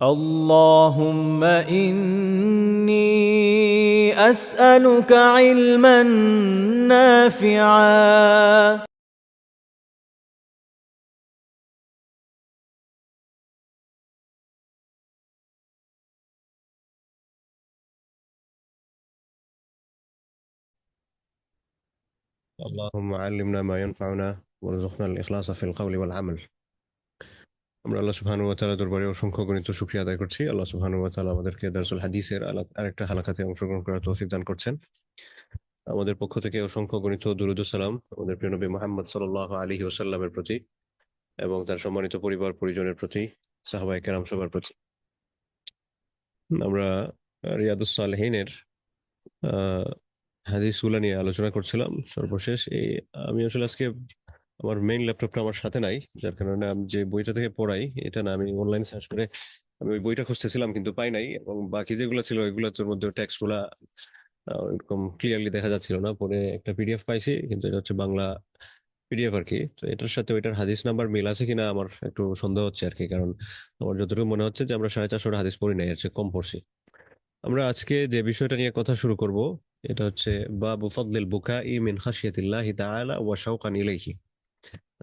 اللهم إني أسألك علما نافعا. اللهم علمنا ما ينفعنا وارزقنا الإخلاص في القول والعمل. আমরা আল্লাহ সুবহানাহু ওয়া তাআলা দরবারে অসংখ্য গণিত শুকরিয়া আদায় করছি। আল্লাহ সুবহানাহু ওয়া তাআলা আমাদেরকে দারসুল হাদিসের আরেকটা হালাকাতে অংশগ্রহণ করার তৌফিক দান করছেন। আমাদের পক্ষ থেকে অসংখ্য গণিত দুরূদ ও সালাম আমাদের প্রিয় নবী মুহাম্মদ সাল্লাল্লাহু আলাইহি ওয়াসাল্লামের প্রতি এবং তার সম্মানিত পরিবার পরিজনের প্রতি, সাহাবায়ে কেরাম সবার প্রতি। আমরা রিয়াদুস সালেহিনের আহ হাদিসগুলা নিয়ে আলোচনা করছিলাম সর্বশেষ। আমি আসলে আজকে আমার মেইন ল্যাপটপটা আমার সাথে নাই, যার কারণে আমি যে বইটা থেকে পড়াই এটা না, আমি অনলাইন সার্চ করে আমি ওই বইটা খুঁজতেছিলাম কিন্তু পাই নাই, এবং বাকি যেগুলো ছিল ওইগুলোর মধ্যে টেক্সট গুলা এরকম ক্লিয়ারলি দেখা যাচ্ছিল না। পরে একটা পিডিএফ পাইছি, কিন্তু এটা হচ্ছে বাংলা পিডিএফ আর কি। তো এটার সাথে ওইটার হাদিস নাম্বার মিল আছে কিনা আমার একটু সন্দেহ হচ্ছে আর কি, কারণ আমার যতটুকু মনে হচ্ছে যে আমরা 450 হাদিস পড়ি নাই, এর চেয়ে কম পড়ছি। আমরা আজকে যে বিষয়টা নিয়ে কথা শুরু করব এটা হচ্ছে বাবু ফাদলিল বুকাই মিন খাশিয়াতিল্লাহি তাআলা ওয়া শাওকান ইলাইহি।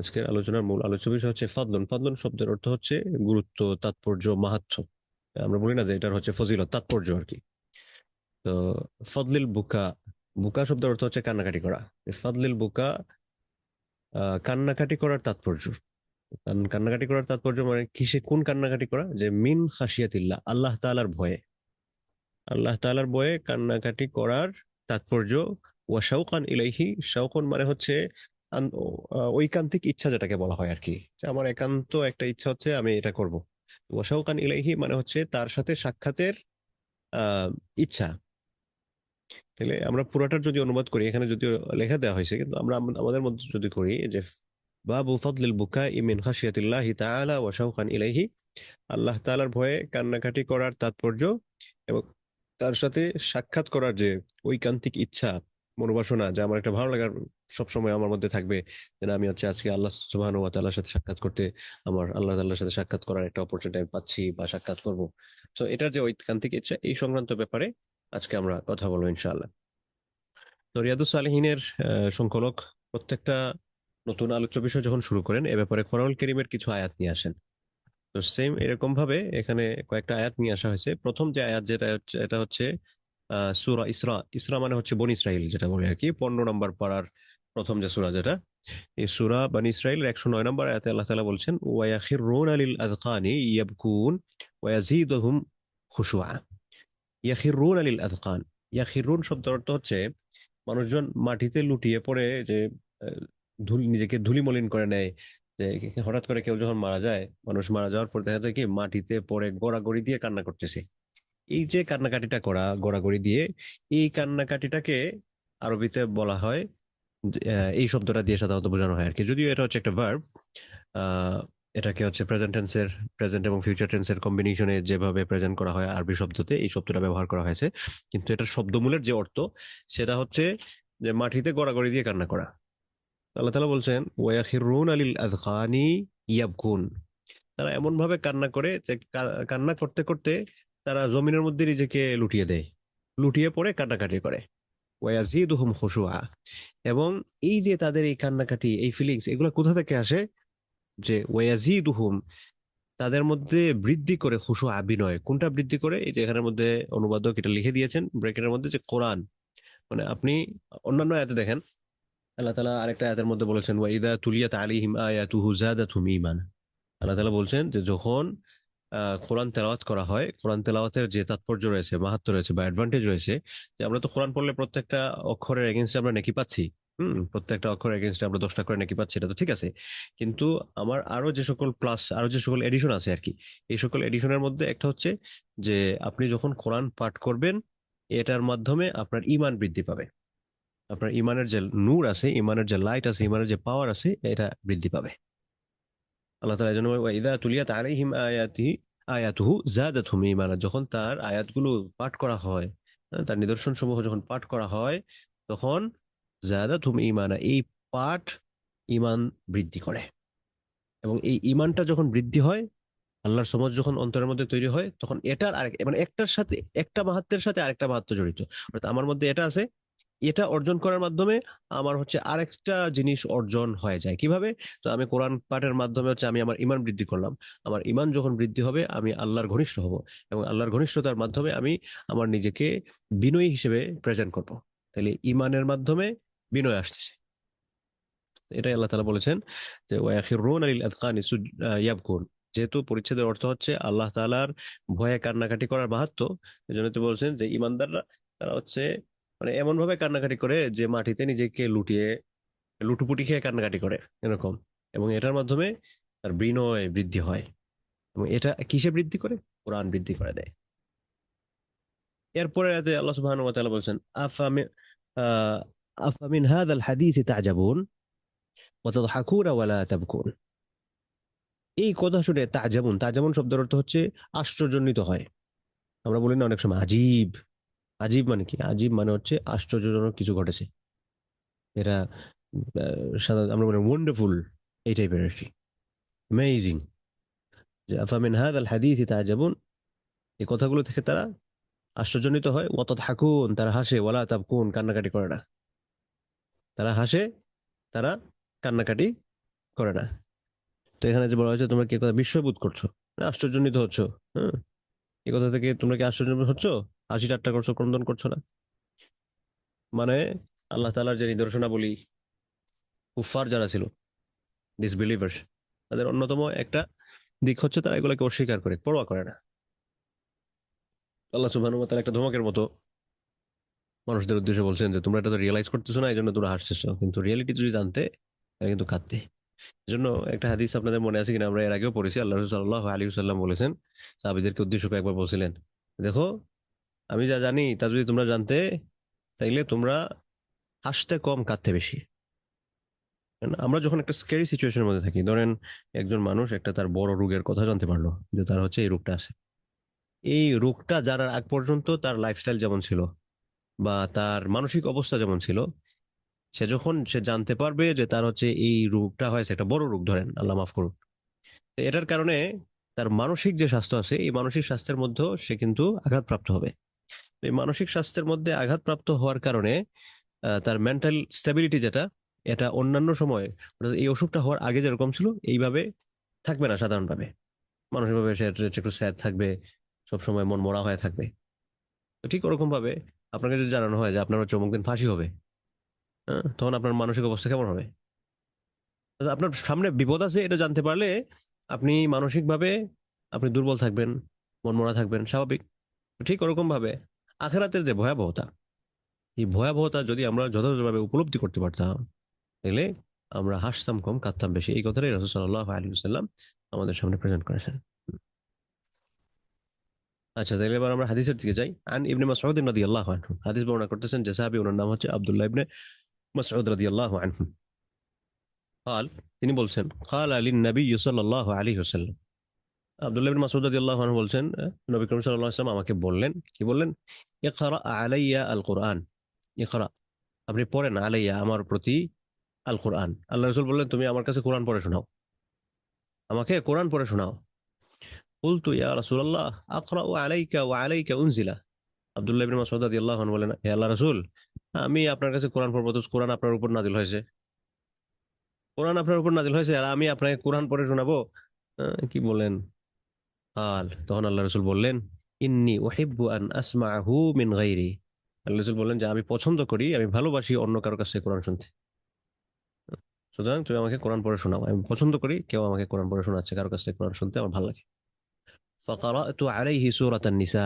আজকের আলোচনার মূল আলোচ্য বিষয় হচ্ছে ফাদলুন। ফাদলুন শব্দের অর্থ হচ্ছে গুরুত্ব, তাৎপর্য, মাহাত্ম্য। আমরা বলি না যে এটার হচ্ছে ফজিলত, তাৎপর্য আর কি। তো ফদলিল বুকা, বুকা শব্দের অর্থ হচ্ছে কান্নাকাটি করা। ফাদলিল বুকা, কান্নাকাটি করার তাৎপর্য। কান্নাকাটি করার তাৎপর্য মানে কিসে, কোন কান্নাকাটি করা, যে মিন খাশিয়াতিল্লাহ, আল্লাহ তাআলার ভয়ে। আল্লাহ তাআলার ভয়ে কান্নাকাটি করার তাৎপর্য। ওয়া শাওকান ইলাইহি, শাওকন মানে হচ্ছে ঐকান্তিক ইচ্ছা, যেটাকে বলা হয় আর কি, যে আমার একান্ত একটা ইচ্ছা হচ্ছে আমি এটা করব। ওয়া শাওকান ইলাইহি মানে হচ্ছে তার সাথে সাক্ষাতের আহ ইচ্ছা। তাহলে আমরা পুরাটার যদি অনুবাদ করি, এখানে যদিও লেখা দেওয়া হয়েছে, কিন্তু আমরা আমাদের মধ্যে যদি করি যে বাবু ফাদলিল বুকাই মিন খাশিয়াতিল্লাহি তাআলা ওয়া শাওকান ইলাইহি, আল্লাহ তাআলার ভয়ে কান্নাকাটি করার তাৎপর্য এবং তার সাথে সাক্ষাৎ করার যে ঐকান্তিক ইচ্ছা, মনোবাসনা, যা আমার একটা ভালো লাগার সবসময় আমার মধ্যে থাকবে, যে না, আমি হচ্ছে আজকে আল্লাহ সুবহানাহু ওয়া তাআলার সাথে সাক্ষাৎ করতে, আমার আল্লাহ তাআলার সাথে সাক্ষাৎ করার একটা অপরচুনিটি আমি পাচ্ছি বা সাক্ষাৎ করব। তো এটার যে ঐকান্তিক ইচ্ছা, এই সংক্রান্ত ব্যাপারে আজকে আমরা কথা বলবো ইনশাআল্লাহ। তো রিয়াদুস সালেহিনের সংকলক প্রত্যেকটা নতুন আলোচ্য বিষয় যখন শুরু করেন, এ ব্যাপারে কোরআনুল কারীমের কিছু আয়াত নিয়ে আসেন। তো সেম এরকম ভাবে এখানে কয়েকটা আয়াত নিয়ে আসা হয়েছে। প্রথম যে আয়াত যেটা হচ্ছে, এটা হচ্ছে সূরা ইসরা। ইসরা মানে হচ্ছে বনি ইসরাইল, যেটা বলে আর কি 15 নম্বর পারার প্রথম যে সূরা, যেটা এই সূরা বনি ইসরাইলের 109 নম্বর আয়াতে আল্লাহ তাআলা বলছেন ওয়ায়াখিরুনা লিল আযকানি ইয়াবকুন ওয়ায়াজিদুহুম খুশুআ। ইয়াখিরুনা লিল আযকান, ইয়াখিরুন শব্দের অর্থ হচ্ছে মানুষজন মাটিতে লুটিয়ে পড়ে, যে নিজেকে ধুলিমলিন করে নেয়। যে হঠাৎ করে কেউ যখন মারা যায়, মানুষ মারা যাওয়ার পর দেখা যায় কি মাটিতে পড়ে গড়াগড়ি দিয়ে কান্না করতেছে। এই যে কান্নাকাটিটা করা গড়াগড়ি দিয়ে, এই কান্নাকাটিটাকে আরবিতে বলা হয়, এই শব্দটা দিয়ে সাধারণত বোঝানো হয় আর কি, যদিও এটা হচ্ছে একটা ভার্ব। আহ এটাকে হচ্ছে প্রেজেন্ট টেন্সের, প্রেজেন্ট এবং ফিউচার টেন্সের কম্বিনেশনে যেভাবে প্রেজেন্ট করা হয় আরবি শব্দতে, এই শব্দটা ব্যবহার করা হয়েছে। কিন্তু এটার শব্দমূলের যে অর্থ, সেটা হচ্ছে যে মাটিতে গড়াগড়ি দিয়ে কান্না করা। আল্লাহ তাআলা বলছেন ওয়ায়াখিরুন আলিল আযকানি ইয়াবকুন, তারা এমন ভাবে কান্না করে যে কান্না করতে করতে তারা জমিনের মধ্যে নিজেকে লুটিয়ে দেয়, লুটিয়ে পড়ে কান্নাকাটি করে। ওয়ায়াজিদুহুম খুশুআ, এবং এই যে তাদের এই কান্নাকাটি, এই ফিলিংস, এগুলো কোথা থেকে আসে, যে ওয়ায়াজিদুহুম, তাদের মধ্যে বৃদ্ধি করে খুশুআ, বিনয়। কোনটা বৃদ্ধি করে, এই যে এখানের মধ্যে অনুবাদক এটা লিখে দিয়েছেন ব্রেকেটের মধ্যে, যে কোরআন, মানে আপনি অন্যান্য আয়াতে দেখেন, আল্লাহ তাআলা আরেকটা আয়াতের মধ্যে বলেছেন ওয়াইদা তুলিয়াত আলাইহিম আয়াতুহু যাদাতুহুম ঈমানা। আল্লাহ তাআলা বলছেন যে যখন কোরআন তেলাওয়াত করা হয়, কোরআন তেলাওয়াতের যে তাৎপর্য রয়েছে, মাহাত্ম্য রয়েছে বা অ্যাডভান্টেজ রয়েছে, যে আমরা তো কোরআন পড়লে প্রত্যেকটা অক্ষরের এগেনস্টে আমরা নেকি পাচ্ছি। প্রত্যেকটা অক্ষরের এগেনস্টে আমরা 10টা করে নেকি পাচ্ছি, এটা তো ঠিক আছে। কিন্তু আমার আরো যে সকল প্লাস, আরো যে সকল এডিশন আছে আর কি, এই সকল এডিশনের মধ্যে একটা হচ্ছে যে আপনি যখন কোরআন পাঠ করবেন, এটার মাধ্যমে আপনার ঈমান বৃদ্ধি পাবে। আপনার ইমানের যে নূর আছে, ইমানের যে লাইট আছে, ইমানের যে পাওয়ার আছে, এটা বৃদ্ধি পাবে। আল্লাহ তাআলা যেন ওয়াইদা তুলিয়াত আলাইহিম আয়াতুহু যাদাতহুম ঈমানা, যখন তার আয়াতগুলো পাঠ করা হয়, তার নিদর্শন সমূহ যখন পাঠ করা হয়, তখন যাদাতহুম ঈমানা, এই পাঠ ঈমান বৃদ্ধি করে। এবং এই ঈমানটা যখন বৃদ্ধি হয়, আল্লাহর সমঝ যখন অন্তরের মধ্যে তৈরি হয় তখন এটার আরেক মানে একটার সাথে একটা মাহাত্মের সাথে আরেকটা মাহাত্ম জড়িত। অর্থাৎ আমার মধ্যে এটা আছে, এটা অর্জন করার মাধ্যমে আমার হচ্ছে আরেকটা জিনিস অর্জন হয়ে যায় কিভাবে? তো আমি কোরআন পাঠের মাধ্যমে হচ্ছে আমি আমার ইমান বৃদ্ধি করলাম। আমার ইমান যখন বৃদ্ধি হবে আমি আল্লাহর ঘনিষ্ঠ হব, এবং আল্লাহর ঘনিষ্ঠতার মাধ্যমে আমি আমার নিজেকে বিনয়ী হিসেবে প্রেজেন্ট করব। তাহলে ইমানের মাধ্যমে বিনয় আসতেছে। এটাই আল্লাহ তাআলা বলেছেন যে ওয়াখিরুনা লিল আযকানি ইয়াবকুন। যেহেতু পরিচ্ছেদের অর্থ হচ্ছে আল্লাহ তাআলার ভয়ে কান্নাকাটি করার মাহাত্ম্য, এজন্য তো বলছেন যে ইমানদাররা তারা হচ্ছে মানে এমন ভাবে কান্নাকাটি করে যে মাটিতে নিজেকে লুটিয়ে লুটুপুটি খেয়ে কান্নাকাটি করে এরকম, এবং এটার মাধ্যমে তার বিনয় বৃদ্ধি হয়। এবং এটা কিসে বৃদ্ধি করে? কোরআন বৃদ্ধি করে দেয়। এরপরে আয়াতে আল্লাহ সুবহানাহু ওয়া তাআলা বলছেন আহ, আফামিন হাদাল হাদিসি তা'জাবুন ওয়া তাদহাকুনা ওয়া লা তাবকুন। এই কথা শুনে তা'জাবুন, তা'জাবুন শব্দের অর্থ হচ্ছে আশ্চর্যান্বিত হয়। আমরা বলি না অনেক সময় আজীব। আজীব মানে কি? আজীব মানে হচ্ছে আশ্চর্যজনক কিছু ঘটেছে। এটা সাধারণত আমরা বলি ওয়ান্ডারফুল, এই টাইপের আর কি, অ্যামেজিং। যে আফামিন হাদাল হাদিসি তা'জাবুন, এই কথাগুলো থেকে তারা আশ্চর্যান্বিত হয়। ওয়া তাদহাকুন, তারা হাসে, ওয়ালা তাবকুন, কান্নাকাটি করে না। তারা হাসে, তারা কান্নাকাটি করে না। তো এখানে যে বলা হয়েছে তোমরা কি কথা বিস্ময়বোধ করছো, মানে আশ্চর্যান্বিত হচ্ছ? হ্যাঁ, এই কথা থেকে তোমরা কি আশ্চর্যান্বিত হচ্ছ? হাসি ঠাট্টা করছো, ক্রন্দন করছো না? মানে আল্লাহ তাআলার যে নিদর্শনাবলী কুফফার যারা ছিল, ডিসবিলিভার্স, তাদের অন্যতম একটা দিক হচ্ছে তারা এগুলোকে অস্বীকার করে, পরোয়া করে না। আল্লাহ সুবহানাহু ওয়া তাআলা একটা ধমকের মতো মানুষদের উদ্দেশ্যে বলছেন যে তোমরা এটা তো রিয়েলাইজ করতেছো না, এই জন্য তোমরা হাসতেছো, কিন্তু রিয়েলিটি যদি জানতে তাহলে কিন্তু কাঁদতে। এজন্য একটা হাদিস আপনাদের মনে আছে কিনা, আমরা এর আগেও পড়েছি। আল্লাহ রাসূল সাল্লাল্লাহু আলাইহি ওয়াসাল্লাম বলেছেন, সাহাবীদেরকে উদ্দেশ্য করে একবার বলছিলেন, দেখো আমি যা জানি তা যদি তোমরা জানতে তাইলে তোমরা হাসতে কম, কাঁদতে বেশি। কারণ আমরা যখন একটা স্ক্যারি সিচুয়েশনের মধ্যে থাকি, ধরেন একজন মানুষ একটা তার বড় রোগের কথা জানতে পারলো যে তার হচ্ছে এই রোগটা আছে, এই রোগটা জানার আগ পর্যন্ত তার লাইফস্টাইল যেমন ছিল বা তার মানসিক অবস্থা যেমন ছিল, সে যখন সে জানতে পারবে যে তার হচ্ছে এই রোগটা হয়েছে, একটা বড় রোগ ধরেন, আল্লাহ মাফ করুন, তো এটার কারণে তার মানসিক যে স্বাস্থ্য আছে, এই মানসিক স্বাস্থ্যের মধ্যেও সে কিন্তু আঘাতপ্রাপ্ত হবে। তো এই মানসিক স্বাস্থ্যের মধ্যে আঘাতপ্রাপ্ত হওয়ার কারণে তার মেন্টাল স্টেবিলিটি যেটা, এটা অন্যান্য সময় অর্থাৎ এই অসুখটা হওয়ার আগে যেরকম ছিল এইভাবে থাকবে না সাধারণভাবে। মানসিকভাবে সে একটু স্যাড থাকবে, সবসময় মন মরা হয়ে থাকবে। তো ঠিক ওরকম ভাবে আপনাকে যদি জানানো হয় যে আপনার হচ্ছে অমুক দিন ফাঁসি হবে, হ্যাঁ, তখন আপনার মানসিক অবস্থা কেমন হবে? তো আপনার সামনে বিপদ আছে এটা জানতে পারলে আপনি মানসিকভাবে আপনি দুর্বল থাকবেন, মনমরা থাকবেন, স্বাভাবিক। ঠিক ওরকম ভাবে আখেরাতের যে ভয়াবহতা, এই ভয়াবহতা যদি আমরা যথাযথভাবে উপলব্ধি করতে পারতাম তাহলে আমরা হাসতাম কম, কাঁদতাম বেশি। এই কথাটাই রাসূল সাল্লাল্লাহু আলাইহি ওয়াসাল্লাম আমাদের সামনে প্রেজেন্ট করেছেন। আচ্ছা, তাহলে এবার আমরা হাদিসের দিকে যাই। আন ইবনে মাসউদ রাদিয়াল্লাহু আনহু, হাদিস বর্ণনা করতেছেন যে সাহাবী, ওনার নাম হচ্ছে আব্দুল্লাহ ইবনে মাসউদ রাদিয়াল্লাহু আনহু। قال, তিনি বলছেন, قال للنبي صلى الله عليه وسلم, আব্দুল্লাহ ইবনে মাসউদ রাদিয়াল্লাহু আনহু বলছেন, নবী করিম সাল্লাল্লাহু আলাইহি ওয়াসাল্লাম আমাকে বললেন, কি বললেন? ইকরা আলাইয়া আল কুরআন, ইকরা, আপনি পড়েন, আলাইয়া, আমার প্রতি, আল কোরআন, আল্লাহ রাসূল বললেন তুমি আমার কাছে কোরআন পড়ে শোনাও, আমাকে কোরআন পড়ে শোনাও। কুলতু ইয়া রাসূলুল্লাহ আকরাউ আলাইকা ওয়া আলাইকা উনজিলা, আব্দুল্লাহ ইবনে মাসউদ রাদিয়াল্লাহু আনহু বলেন, হে আল্লাহর রাসূল, আমি আপনার কাছে কোরআন পড়বো তো কোরআন আপনার উপর নাজিল হয়েছে, কোরআন আপনার উপর নাজিল হয়েছে আর আমি আপনাকে কোরআন পড়ে শোনাবো? কি বলেন? তখন আল্লাহ রাসূল বললেন, ইন্নী উহিব্বু আন আসমাআহু মিন গায়রি, আল্লাহ রাসূল বললেন যে আমি পছন্দ করি, আমি ভালোবাসি অন্য কারো কাছে কোরআন শুনতে। সুতরাং তুমি আমাকে কোরআন পড়ে শোনাও, আমি পছন্দ করি কেউ আমাকে কোরআন পড়ে শোনাচ্ছে, কারো কাছ থেকে কোরআন শুনতে আমার ভালো লাগে। ফাকারাতু আলাইহি সূরাতান নিসা,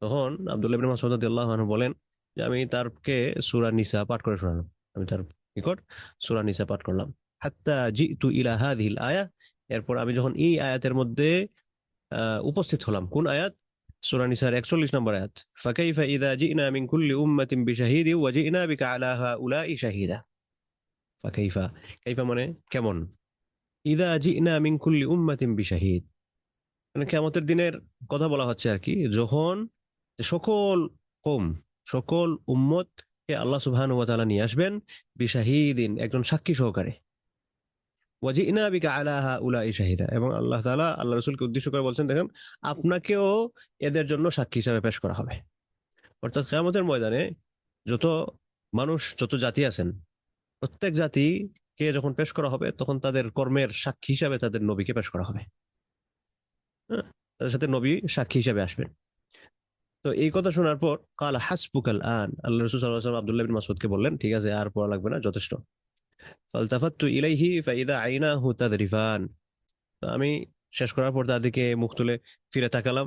তখন আব্দুল্লাহ ইবনে মাসউদ রাদিয়াল্লাহু আনহু বলেন যে আমি তারকে সূরা নিসা পাঠ করে শোনালাম, আমি তার নিকট সূরা নিসা পাঠ করলাম। হাত্তা জিতু ইলা হাযিহিল আয়া, এরপর আমি যখন এই আয়াতের মধ্যে উপস্থিত হলাম। কোন আয়াত? সূরা নিসার 41 নম্বর আয়াত, ফাকাইফা ইযা জিনা মিন কুল্লি উম্মাতিন বিশাহিদিন ওয়া জিনা বিকা আলা হাউলাই শাহিদা। ফাকাইফা, কাইফা মানে কেমন, ইযা জিনা মিন কুল্লি উম্মাতিন বিশাহিদ, মানে কিয়ামতের দিনের কথা বলা হচ্ছে আর কি, যখন সকল কওম, সকল উম্মত কে আল্লাহ সুবহানাহু ওয়া তাআলা নিয়ে আসবেন, বিশাহিদিন, একজন সাক্ষী সহকারে। ওয়াজিনা বিকা আলা হাউলাই শাহিদা, এবং আল্লাহ তাআলা আল্লাহ রাসূলকে উদ্দেশ্য করে বলছেন, দেখেন আপনাকেও এদের জন্য সাক্ষী হিসাবে পেশ করা হবে। অর্থাৎ কিয়ামতের ময়দানে যত মানুষ, যত জাতি আছেন, প্রত্যেক জাতিকে যখন পেশ করা হবে তখন তাদের কর্মের সাক্ষী হিসাবে তাদের নবীকে পেশ করা হবে। হ্যাঁ, তাদের সাথে নবী সাক্ষী হিসাবে আসবেন। তো এই কথা শোনার পর কাল হাসবুকাল আন, আল্লাহ রাসূল সাল্লাল্লাহু আলাইহি ওয়াসাল্লাম আব্দুল্লাহ বিন মাসউদকে বললেন, ঠিক আছে আর পড়া লাগবে না, যথেষ্ট। ফালতাফাত্তু ইলাইহি ফাইদা আইনাহু তাদরিফান, তো আমি শেষ করার পর তার দিকে মুখ তুলে ফিরে তাকালাম।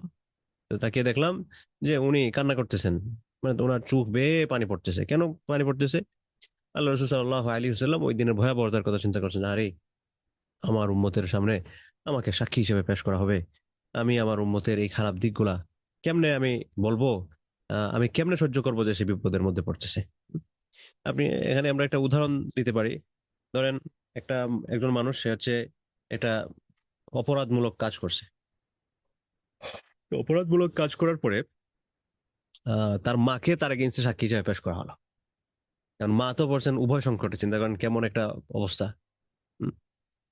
তো তাকিয়ে দেখলাম যে উনি কান্না করতেছেন, মানে ওনার চোখ বেয়ে পানি পড়তেছে। কেন পানি পড়তেছে? আল্লাহ রসুল সাল্লাল্লাহু আলাইহি ওয়াসাল্লাম ওই দিনের ভয়াবহতার কথা চিন্তা করছেন। আরে আমার উম্মতের সামনে আমাকে সাক্ষী হিসেবে পেশ করা হবে, আমি আমার উম্মতের এই খারাপ দিকগুলা কেমনে আমি বলবো, আমি কেমনে সহ্য করবো যে সে বিপদের মধ্যে পড়তেছে। আপনি এখানে আমরা একটা উদাহরণ দিতে পারি। ধরেন একটা একজন মানুষ, সে হচ্ছে একটা অপরাধমূলক কাজ করছে। তো অপরাধমূলক কাজ করার পরে তার মাকে তার এগেইনস্টে সাক্ষী হিসেবে পেশ করা হলো। কারণ মা তো পড়ছেন উভয় সংকটে, চিন্তা করেন কেমন একটা অবস্থা। হুম?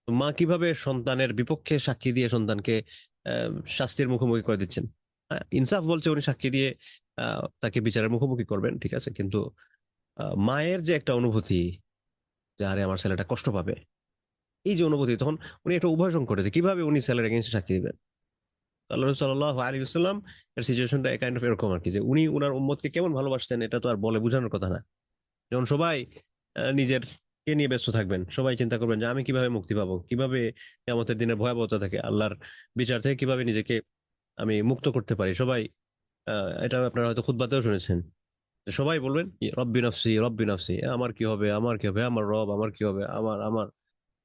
তো মা কিভাবে সন্তানের বিপক্ষে সাক্ষী দিয়ে সন্তানকে শাস্তির মুখোমুখি করে দিচ্ছেন। হ্যাঁ, ইনসাফ বলছে উনি সাক্ষী দিয়ে তাকে বিচারের মুখোমুখি করবেন, ঠিক আছে, কিন্তু মায়ের যে একটা অনুভূতি যে আরে আমার ছেলেটা কষ্ট পাবে, এই যে অনুভূতি, তখন উনি একটা উভয় সংকটে যে কিভাবে উনি ছেলের এগেইনস্টে সাক্ষী দিবেন। তো আল্লাহ সাল্লাল্লাহু আলাইহি ওয়াসাল্লাম এর সিচুয়েশনটা কাইন্ড অফ এরকম আর কি, যে উনি উনার উম্মতকে কেমন ভালোবাসতেন এটা তো আর বলে বোঝানোর কথা না। যখন সবাই নিজের কে নিয়ে ব্যস্ত থাকবেন, সবাই চিন্তা করবেন যে আমি কিভাবে মুক্তি পাবো, কিভাবে কিয়ামতের দিনের ভয়াবহতা থেকে, আল্লাহর বিচার থেকে কিভাবে নিজেকে আমি মুক্ত করতে পারি। সবাই এটা আপনারা হয়তো খুতবাতেও শুনেছেন, যে সবাই বলবেন রব্বি নফসি রব্বি নফসি, আমার কি হবে, আমার কি হবে, আমার রব, আমার কি হবে, আমার আমার।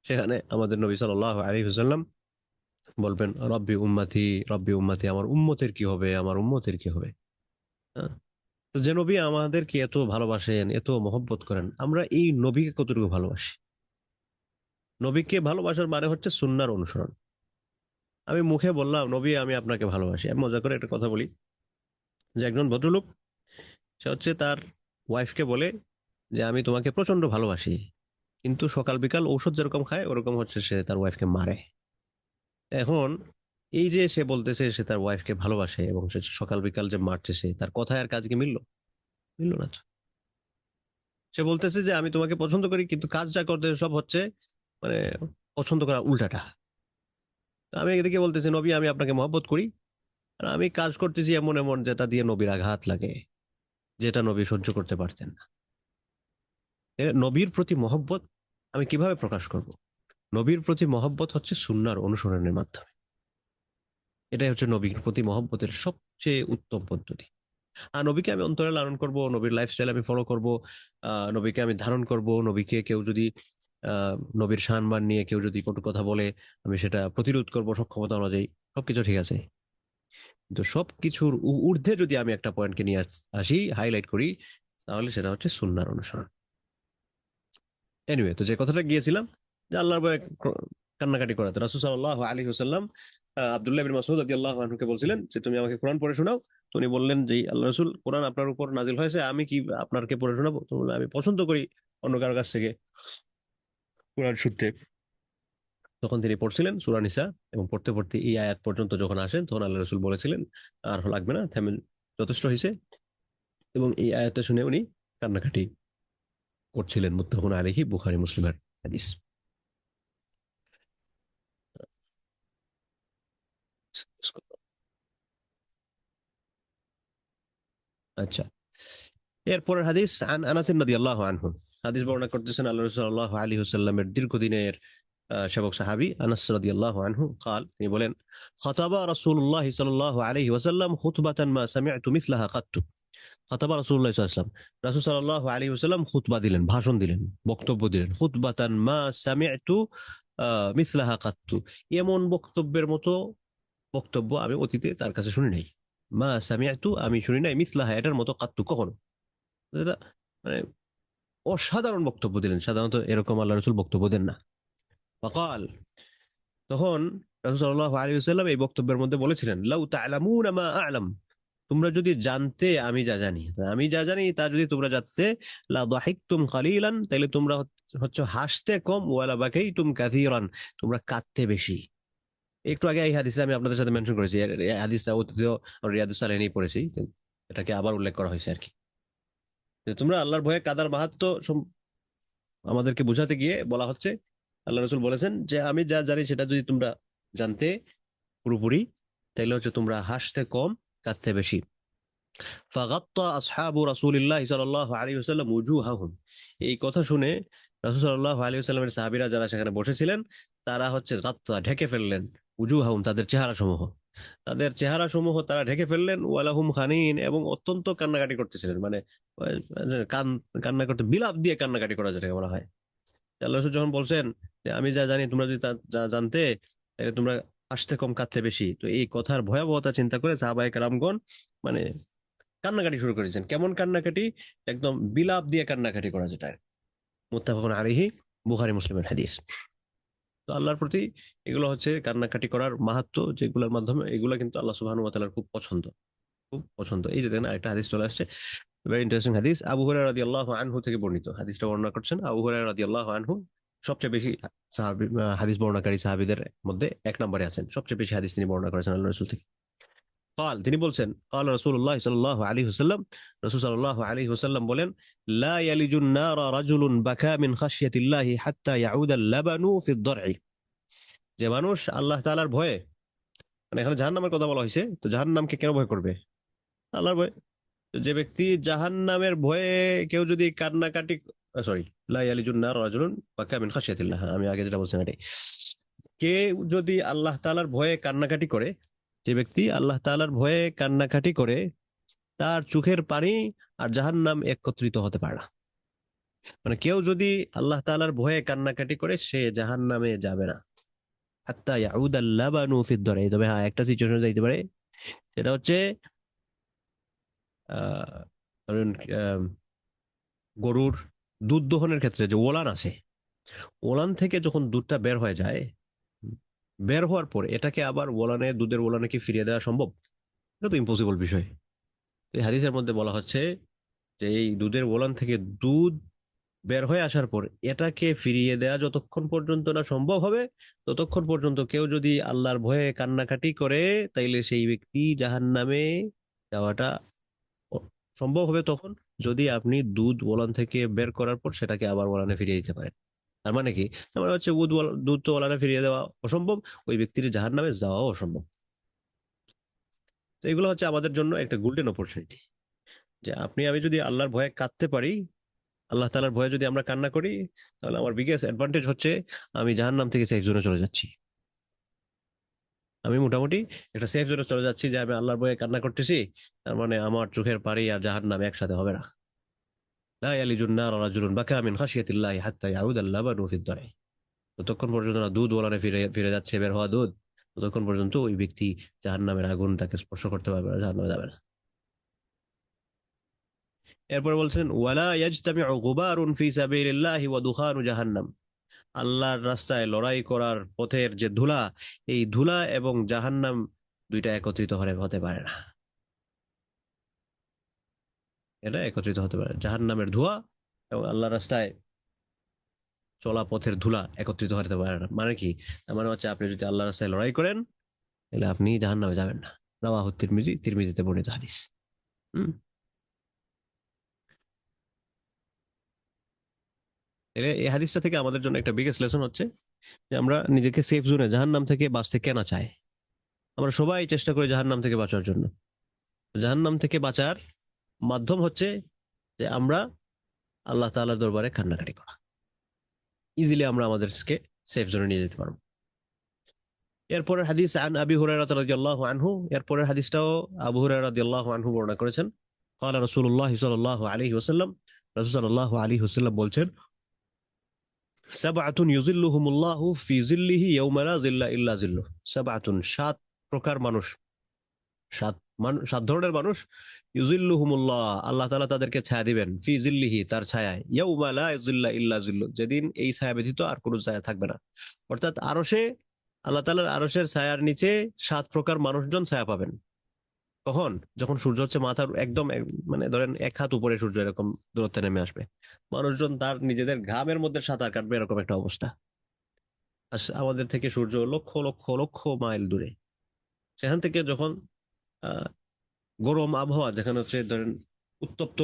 সেখানে আমাদের নবী সাল্লাল্লাহু আলাইহি ওয়াসাল্লাম বলবেন রব্বি উম্মতি, আমার উম্মতের কি হবে, আমার উম্মতের কি হবে। হ্যাঁ? তো যে নবী আমাদেরকে এত ভালোবাসেন, এত মহব্বত করেন, আমরা এই নবীকে কতটুকু ভালোবাসি? নবীকে ভালোবাসার মানে হচ্ছে সুন্নাহর অনুসরণ। আমি মুখে বললাম নবী আমি আপনাকে ভালোবাসি, আমি মজা করে একটা কথা বলি, যে একজন ভদ্রলোক, সে হচ্ছে তার ওয়াইফকে বলে যে আমি তোমাকে প্রচন্ড ভালোবাসি, কিন্তু সকাল বিকাল ঔষধ যেরকম খায় ওরকম হচ্ছে সে তার ওয়াইফকে মারে। এখন এই যে সে বলতেছে সে তার ওয়াইফকে ভালোবাসে এবং সে সকাল বিকাল যে মারতেছে, তার কথায় আর কাজ কি মিললো? মিললো না তো। সে বলতেছে যে আমি তোমাকে পছন্দ করি, কিন্তু কাজ যা করতে সব হচ্ছে মানে পছন্দ করা উল্টাটা। তো আমি এদিকে বলতেছি নবী আমি আপনাকে মহব্বত করি, আর আমি কাজ করতেছি এমন এমন যেটা দিয়ে নবীর আঘাত লাগে, যেটা নবী সহ্য করতে পারতেন না। নবীর প্রতি মহব্বত আমি কিভাবে প্রকাশ করব? নবীর প্রতি মহব্বত হচ্ছে সুন্নাহর অনুসরণের মাধ্যমে। এটাই হচ্ছে নবীর প্রতি মহব্বতের সবচেয়ে উত্তম পদ্ধতি। আর নবীকে আমি অন্তরে লালন করব, নবীর লাইফস্টাইল আমি ফলো করব, নবীকে আমি ধারণ করব। নবীকে কেউ যদি নবীর সম্মান নিয়ে কেউ যদি কটু কথা বলে, আমি সেটা প্রতিরোধ করব সক্ষমতা অনুযায়ী। সবকিছু ঠিক আছে, কিন্তু সবকিছুর ঊর্ধ্বে যদি আমি একটা পয়েন্টকে নিয়ে আসি, হাইলাইট করি, তাহলে সেটা হচ্ছে সুন্নাহর অনুসরণ। এনিওয়ে, তো যে কথাটা গিয়েছিলাম, যে আল্লাহর ভয়ে কান্নাকাটি করাতে রাসূল সাল্লাল্লাহু আলাইহি ওয়াসাল্লাম আব্দুল্লাহ বিন মাসউদ রাদিয়াল্লাহু আনহুকে বলছিলেন যে তুমি আমাকে কোরআন পড়ে শোনাও। তো উনি বললেন যে আল্লাহ রাসূল কোরআন আপনার উপর নাজিল হয়েছে, আমি কি আপনাকে পড়ে শোনাবো? তো বললেন, আমি পছন্দ করি অন্য কারোর কাছ থেকে কোরআন শুনতে। তখন তিনি পড়ছিলেন সূরা নিসা, এবং পড়তে পড়তে এই আয়াত পর্যন্ত যখন আসেন তখন আল্লাহ রাসূল বলেছিলেন আর লাগবে না, থামেন, যথেষ্ট হয়েছে। এবং এই আয়াতটা শুনে উনি কান্নাকাটি করছিলেন। মুত্তাফাকুন আলাইহি, বুখারী মুসলিমের হাদিস। আচ্ছা, এরপরের হাদিস আন আনাস রাদিয়াল্লাহু আনহু। হাদিস বর্ণনা করতেছেন আল্লাহ রাসূল সাল্লাল্লাহু আলাইহি ওয়াসাল্লামের দীর্ঘদিনের সেবক সাহাবী আনাস রাদিয়াল্লাহু আনহু قال, তিনি বলেন খাতাবা রাসূলুল্লাহ সাল্লাল্লাহু আলাইহি ওয়াসাল্লাম খুতবাতান মা সামি'তু মিথলাহা কাত্তু। খাতাবা রাসূলুল্লাহ সাল্লাল্লাহু আলাইহি ওয়াসাল্লাম, রাসূল সাল্লাল্লাহু আলাইহি ওয়াসাল্লাম খুতবা দিলেন, ভাষণ দিলেন, বক্তব্য দিলেন। খুতবাতান মা সামি'তু মিথলাহা কাত্তু, এমন বক্তব্যের মতো বক্তব্য আমি অতীতে তার কাছে শুনি নাই। মা সামি'তু, আমি শুনি নাই, মিথলাহা, এটার মতো, কাত্তু, কখনো। এটা মানে অসাধারণ বক্তব্য দিলেন, সাধারণত এরকম আল্লাহ রসুল বক্তব্য দেন না। ফকাল, তখন রাসূল সাল্লাল্লাহু আলাইহি ওয়াসাল্লাম এই বক্তব্যের মধ্যে বলেছিলেন লাউ তা'লামুনা মা আ'লাম, তোমরা যদি জানতে আমি যা জানি, আমি যা জানি তা যদি তোমরা জানতে, লা দাহিকতুম কালিলান, তাহলে তোমরা হচ্ছে হাসতে কম, ওয়ালা বাকাইতুম কাসীরান, তোমরা কাঁদতে বেশি। একটু আগে এই হাদিসে আমি আপনাদের সাথে মেনশন করেছি, এই হাদিসটা অতীত রিয়াদুস সালেহিনেই পড়েছি, এটাকে আবার উল্লেখ করা হয়েছে আর কি, যে তোমরা আল্লাহর ভয়ে কাদার মাহাত্ম্য আমাদেরকে বোঝাতে গিয়ে বলা হচ্ছে, আল্লাহ রসুল বলেছেন যে আমি যা জানি সেটা যদি তোমরা জানতে পুরোপুরি, তাইলে হচ্ছে তোমরা হাসতে কম, কাঁদতে বেশি। ফাগাত্তা আসহাবু রাসূলিল্লাহ সাল্লাল্লাহু আলাইহি ওয়াসাল্লাম উজুহাহুম, এই কথা শুনে রাসূল সাল্লাল্লাহু আলাইহি ওয়াসাল্লামের সাহাবীরা যারা সেখানে বসেছিলেন, তারা হচ্ছে গাত্তা ঢেকে ফেললেন, উজুহাহুম তাদের চেহারা সমূহ, তাদের চেহারা সমূহ তারা ঢেকে ফেললেন, ওয়ালাহুম খানিন, এবং অত্যন্ত কান্নাকাটি করতেছিলেন, মানে কান কান্না করতে, বিলাপ দিয়ে কান্নাকাটি করা যেটাকে বলা হয়। আল্লাহ রসুল যখন বলছেন যে আমি যা জানি তোমরা যদি তা যা জানতে, তাহলে তোমরা আসতে কম কাঁদতে বেশি, তো এই কথার ভয়াবহতা চিন্তা করে সাহাবায়ে কেরামগণ মানে কান্নাকাটি শুরু করেছেন। কেমন কান্নাকাটি? একদম বিলাপ দিয়ে কান্নাকাটি করা, যেটা মুত্তাফাকুন আলাইহি, বুখারী মুসলিমের হাদিস। তো আল্লাহর প্রতি এগুলো হচ্ছে কান্নাকাটি করার মাহাত্ম্য, যেগুলোর মাধ্যমে এগুলো কিন্তু আল্লাহ সুবহানাহু ওয়া তাআলার খুব পছন্দ, খুব পছন্দ। এই যে দেখেন আরেকটা হাদিস চলে আসছে, ভেরি ইন্টারেস্টিং হাদিস, আবু হুরায়রা রাদিয়াল্লাহু আনহু থেকে বর্ণিত, হাদিসটা বর্ণনা করছেন আবু হুরায়রা রাদিয়াল্লাহু আনহু, সবচেয়ে বেশি হাদিস বর্ণনাকারী সাহাবীদের মধ্যে এক নম্বরে আছেন, সবচেয়ে বেশি হাদিস তিনি বর্ণনা করেছেন আল্লাহ রাসূল থেকে। قال, তিনি বলছেন, قال রাসূলুল্লাহ সাল্লাল্লাহু আলাইহি ওয়াসাল্লাম, রাসূল সাল্লাল্লাহু আলাইহি ওয়াসাল্লাম বলেন, লা ইয়ালিজুন নারা রাজুলুন বাকা মিন খাশিয়াতিল্লাহি হাত্তা ইয়াউদাল লাবানু ফিদ দার'i, যে মানুষ আল্লাহ তাআলার ভয়ে, মানে এখানে জাহান্নামের কথা বলা হয়েছে, তো জাহান্নামকে কেন ভয় করবে? আল্লাহর ভয়। তো যে ব্যক্তি জাহান্নামের ভয়ে, কেউ যদি কান্নাকাটি, সরি, লা ইয়ালিজুন নারা রাজুলুন বাকা মিন খাশিয়াতিল্লাহ, আমি আগে যেটা বলছিলাম এটাই, কেউ যদি আল্লাহ তাআলার ভয়ে কান্নাকাটি করে, যে ব্যক্তি আল্লাহ তাআলার ভয়ে কান্নাকাটি করে, তার চোখের পানি আর জাহান্নাম একত্রিত হতে পারে না। মানে কেউ যদি আল্লাহ তাআলার ভয়ে কান্নাকাটি করে, সে জাহান্নামে যাবে না, হাত্তা ইয়াউদাল লাবানু ফিদ দার'i। তবে হ্যাঁ, একটা সিচুয়েশন যাইতে পারে, সেটা হচ্ছে আহ ধরুন, গরুর দুধ দোহনের ক্ষেত্রে যে ওলান আছে, ওলান থেকে যখন দুধটা বের হয়ে যায়, বের হওয়ার পর এটাকে আবার ওলানে, দুধের ওলানে কি ফিরিয়ে দেওয়া সম্ভব? এটা তো ইম্পসিবল বিষয়। এই হাদিসের মধ্যে বলা হচ্ছে যে এই দুধের ওলান থেকে দুধ বের হয়ে আসার পর এটাকে ফিরিয়ে দেওয়া যতক্ষণ পর্যন্ত না সম্ভব হবে, ততক্ষণ পর্যন্ত কেউ যদি আল্লাহর ভয়ে কান্নাকাটি করে, তাইলে সেই ব্যক্তি জাহান্নামে যাওয়াটা সম্ভব হবে তখন, যদি আপনি দুধ ওলান থেকে বের করার পর সেটাকে আবার ওলানে ফিরিয়ে দিতে পারেন। তার মানে কি? তার মানে হচ্ছে দুধ তো ওলানে ফিরিয়ে দেওয়া অসম্ভব, ওই ব্যক্তির জাহান্নামে যাওয়াও অসম্ভব। তো এগুলো হচ্ছে আমাদের জন্য একটা গোল্ডেন অপরচুনিটি, যে আপনি আমি যদি আল্লাহর ভয়ে কাঁদতে পারি, আল্লাহ তাআলার ভয়ে যদি আমরা কান্না করি, তাহলে আমার বিগেস্ট অ্যাডভান্টেজ হচ্ছে আমি জাহান্নাম থেকে সেফ জোনে চলে যাচ্ছি। আমি মোটামুটি একটা সেফ জোনে চলে যাচ্ছি, যে আমি আল্লাহর ভয়ে কান্না করতেছি, তার মানে আমার চোখের পানি আর জাহান্নাম একসাথে হবে না। লা ইয়ালিজুন নারা রাজুলুন বাকা মিন খাশিয়াতিল্লাহি হাত্তা ইয়াউদাল লাবানু ফিদ দার'i, ততক্ষণ পর্যন্ত না দুধ ওলানে ফিরে ফিরে যাচ্ছে, বের হওয়া দুধ, ততক্ষণ পর্যন্ত ওই ব্যক্তি জাহান্নামের আগুন তাকে স্পর্শ করতে পারবে না, জাহান্নামে যাবে না। এরপরে বলছেন, ওয়ালা ইয়াজতামিউ গুবারুন ফি সাবিলিল্লাহি ওয়া দুখানু জাহান্নাম, আল্লাহর রাস্তায় লড়াই করার পথের যে ধুলা, এই ধুলা এবং জাহান্নাম দুইটা একত্রিত হতে পারে না। এটা একত্রিত হতে পারে, জাহান্নামের ধোঁয়া এবং আল্লাহর রাস্তায় চলা পথের ধুলা একত্রিত হতে পারে না। মানে কি? তার মানে হচ্ছে আপনি যদি আল্লাহর রাস্তায় লড়াই করেন, তাহলে আপনি জাহান্নামে যাবেন না। রাওয়াহু তিরমিজি, তিরমিজিতে বর্ণিত হাদিস। হুম এই হাদিসটা থেকে আমাদের জন্য একটা বিগেস্ট লেসন হচ্ছে যে আমরা নিজেকে সেফ জোনে, জাহান্নাম থেকে বাঁচতে কেন চাই। আমরা সবাই চেষ্টা করি জাহান্নাম থেকে বাঁচার জন্য। জাহান্নাম থেকে বাঁচার মাধ্যম হচ্ছে যে আমরা আল্লাহ তাআলার দরবারে কান্নাকাটি করা। ইজিলি আমরা আমাদেরকে সেফ জোনে নিয়ে যেতে পারবো। এরপরের হাদিস, আন আবি হুরায়রা রাদিয়াল্লাহু আনহু, এরপরের হাদিসটাও আবু হুরায়রা রাদিয়াল্লাহু আনহু বর্ণনা করেছেন। قال رسول الله صلى الله عليه وسلم, রাসূল সাল্লাল্লাহু আলাইহি ওয়াসাল্লাম বলছেন, সাবআতুন ইউযিল্লুহুমুল্লাহু ফি যিল্লিহি ইয়াওমা লা যিল্লা ইল্লা যিল্লুহ, সাবআতুন, সাত প্রকার মানুষ, সাত ধরনের মানুষ, ইউযিল্লুহুমুল্লাহ, আল্লাহ তাআলা তাদেরকে ছায়া দিবেন, ফি যিল্লিহি, তার ছায়ায়, ইয়াওমা লা যিল্লা ইল্লা যিল্লুহ, যেদিন এই ছায়া ব্যতীত আর কোনো ছায়া থাকবে না। অর্থাৎ আরশে, আল্লাহ তাআলার আরশের ছায়ার নিচে সাত প্রকার মানুষজন ছায়া পাবেন। কখন? যখন সূর্য হচ্ছে মাথার একদম মানে ধরেন এক হাত উপরে সূর্য এরকম দূরত্বে নেমে আসবে, মানুষজন তার নিজেদের ঘামের মধ্যে সাঁতার কাটবে, এরকম একটা অবস্থা। আর আমাদের থেকে সূর্য লক্ষ লক্ষ লক্ষ মাইল দূরে। সেখান থেকে যখন আহ গরম আবহাওয়া, যেখানে হচ্ছে ধরেন উত্তপ্ত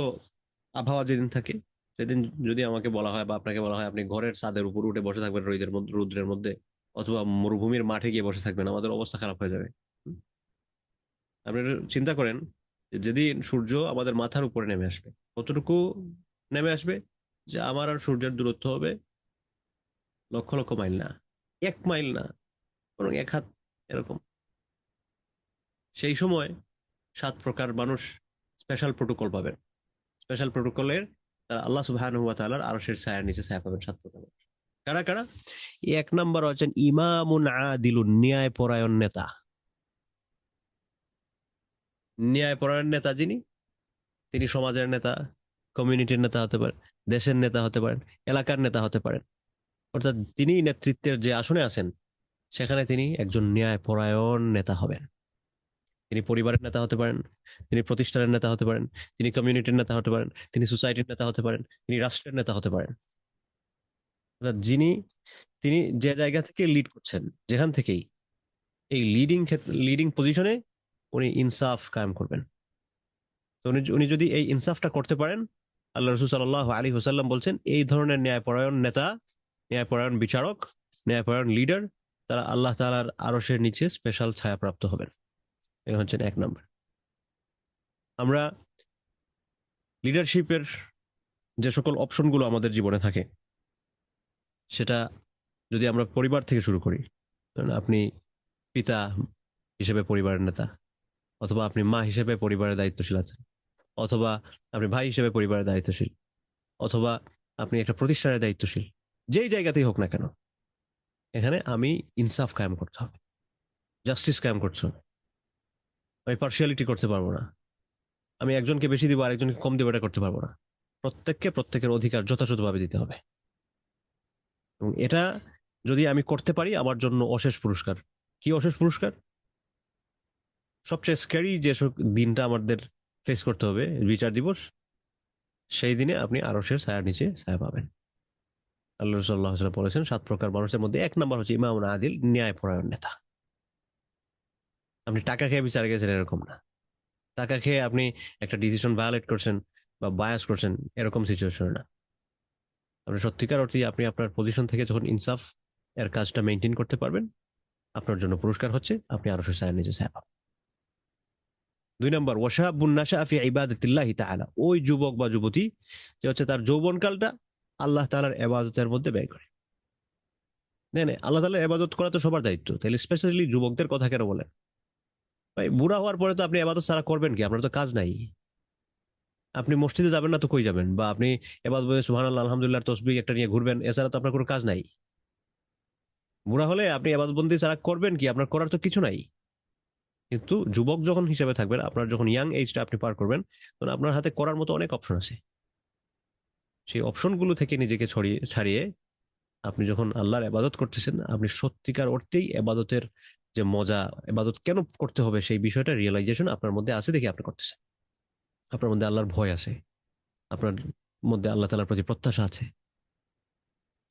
আবহাওয়া যেদিন থাকে, সেদিন যদি আমাকে বলা হয় বা আপনাকে বলা হয় আপনি ঘরের ছাদের উপর উঠে বসে থাকবেন রোদের মধ্যে, রৌদ্রের মধ্যে, অথবা মরুভূমির মাঠে গিয়ে বসে থাকবেন, আমাদের অবস্থা খারাপ হয়ে যাবে। হুম? আপনি একটু চিন্তা করেন যে যেদিন সূর্য আমাদের মাথার উপরে নেমে আসবে, কতটুকু নেমে আসবে, যে আমার আর সূর্যের দূরত্ব হবে লক্ষ লক্ষ মাইল না, 1 মাইল না, বরং 1 হাত এরকম। সেই সময় 7 প্রকার মানুষ স্পেশাল প্রোটোকল পাবেন। স্পেশাল প্রোটোকলের তারা আল্লাহ সুবহানাহু ওয়া তাআলার আরশের ছায়ার নিচে ছায়া পাবেন 7 প্রকার মানুষ। কারা কারা? 1 নম্বর হচ্ছেন ইমামুন আদিলুন, ন্যায় পরায়ণ নেতা। ন্যায় পরায়ণ নেতা যিনি, তিনি সমাজের নেতা, কমিউনিটির নেতা হতে পারেন, দেশের নেতা হতে পারেন, এলাকার নেতা হতে পারেন। অর্থাৎ তিনি নেতৃত্বের যে আসনে আছেন, সেখানে তিনি একজন ন্যায় পরায়ণ নেতা হবেন। তিনি পরিবারের নেতা হতে পারেন, তিনি প্রতিষ্ঠানের নেতা হতে পারেন, তিনি কমিউনিটির নেতা হতে পারেন, তিনি সোসাইটির নেতা হতে পারেন, তিনি রাষ্ট্রের নেতা হতে পারেন। অর্থাৎ তিনি যে জায়গা থেকে লিড করছেন, যেখান থেকেই, এই লিডিং পজিশনে উনি ইনসাফ কায়েম করবেন। তো উনি যদি এই ইনসাফটা করতে পারেন, আল্লাহ রসুল সাল্লাল্লাহু আলাইহি ওয়াসাল্লাম বলছেন এই ধরনের ন্যায়পরায়ণ নেতা, ন্যায়পরায়ণ বিচারক, ন্যায়পরায়ণ লিডার, তারা আল্লাহ তাআলার আরশের নিচে স্পেশাল ছায়াপ্রাপ্ত হবেন। এটা হচ্ছেন 1 নম্বর। আমরা লিডারশিপের যে সকল অপশনগুলো আমাদের জীবনে থাকে, সেটা যদি আমরা পরিবার থেকে শুরু করি, ধরুন আপনি পিতা হিসেবে পরিবারের নেতা, অথবা আপনি মা হিসেবে পরিবারের দায়িত্বশীল আছেন, অথবা আপনি ভাই হিসেবে পরিবারের দায়িত্বশীল, অথবা আপনি একটা প্রতিষ্ঠানের দায়িত্বশীল, যেই জায়গাতেই হোক না কেন, এখানে আমি ইনসাফ কায়েম করতে হবে, জাস্টিস কায়েম করতে হবে। আমি পার্সিয়ালিটি করতে পারবো না, আমি একজনকে বেশি দিব আরেকজনকে কম দিব, এটা করতে পারবো না। প্রত্যেককে প্রত্যেকের অধিকার যথাযথভাবে দিতে হবে। এবং এটা যদি আমি করতে পারি, আমার জন্য অশেষ পুরস্কার। কি অশেষ পুরস্কার? সবচেয়ে স্ক্যারি যে দিনটা আমাদের ফেস করতে হবে, বিচার দিবস, সেই দিনে আপনি আরশের ছায়ার নিচে ছায়া পাবেন। আল্লাহ রাসূলুল্লাহ সাল্লাল্লাহু আলাইহি ওয়াসাল্লাম বলেছেন 7 প্রকার মানুষের মধ্যে 1 নম্বর হচ্ছে ইমামুন আদিল, ন্যায়পরায়ণ নেতা। আপনি টাকা খেয়ে বিচারে গেছেন এরকম না, টাকা খেয়ে আপনি একটা ডিসিশন ভায়োলেট করছেন বা বায়াস করছেন, এরকম সিচুয়েশন না। আপনি সত্যিকার অর্থে আপনি আপনার পজিশন থেকে যখন ইনসাফ এর কাজটা মেনটেন করতে পারবেন, আপনার জন্য পুরস্কার হচ্ছে আপনি আরশের ছায়ার নিচে ছায়া পাবেন। 2 নম্বর, ওয়াশাবুন নাশা ফি ইবাদাতিল্লাহি তাআলা, ওই যুবক বা যুবতী যে হচ্ছে তার যৌবনকালটা আল্লাহ তাআলার ইবাদতের মধ্যে ব্যয় করে। আল্লাহ তাআলার ইবাদত করা তো সবার দায়িত্ব, তাহলে স্পেশালি যুবকদের কথা কেন বলেন? ভাই, বুড়া হওয়ার পরে তো আপনি ইবাদত ছাড়া করবেন কি? আপনার তো কাজ নাই। আপনি মসজিদে যাবেন না তো কই যাবেন? বা আপনি ইবাদত বলে সুবহানাল্লাহ আলহামদুলিল্লাহ তসবিহ একটা নিয়ে ঘুরবেন, এছাড়া তো আপনার কোনো কাজ নাই। বুড়া হলে আপনি ইবাদত বন্দি ছাড়া করবেন কি? আপনার করার তো কিছু নাই। কিন্তু যুবক যখন হিসেবে থাকবেন, আপনার যখন ইয়াং এজটা আপনি পার করবেন, তখন আপনার হাতে করার মতো অনেক অপশন আছে। সেই অপশনগুলো থেকে নিজেকে ছাড়িয়ে আপনি যখন আল্লাহর ইবাদত করতেছেন, আপনি সত্যিকার অর্থেই ইবাদতের যে মজা, ইবাদত কেন করতে হবে সেই বিষয়টা রিয়েলাইজেশন আপনার মধ্যে আছে দেখে আপনি করতেছেন। আপনার মধ্যে আল্লাহর ভয় আছে, আপনার মধ্যে আল্লাহ তাআলার প্রতি প্রত্যাশা আছে,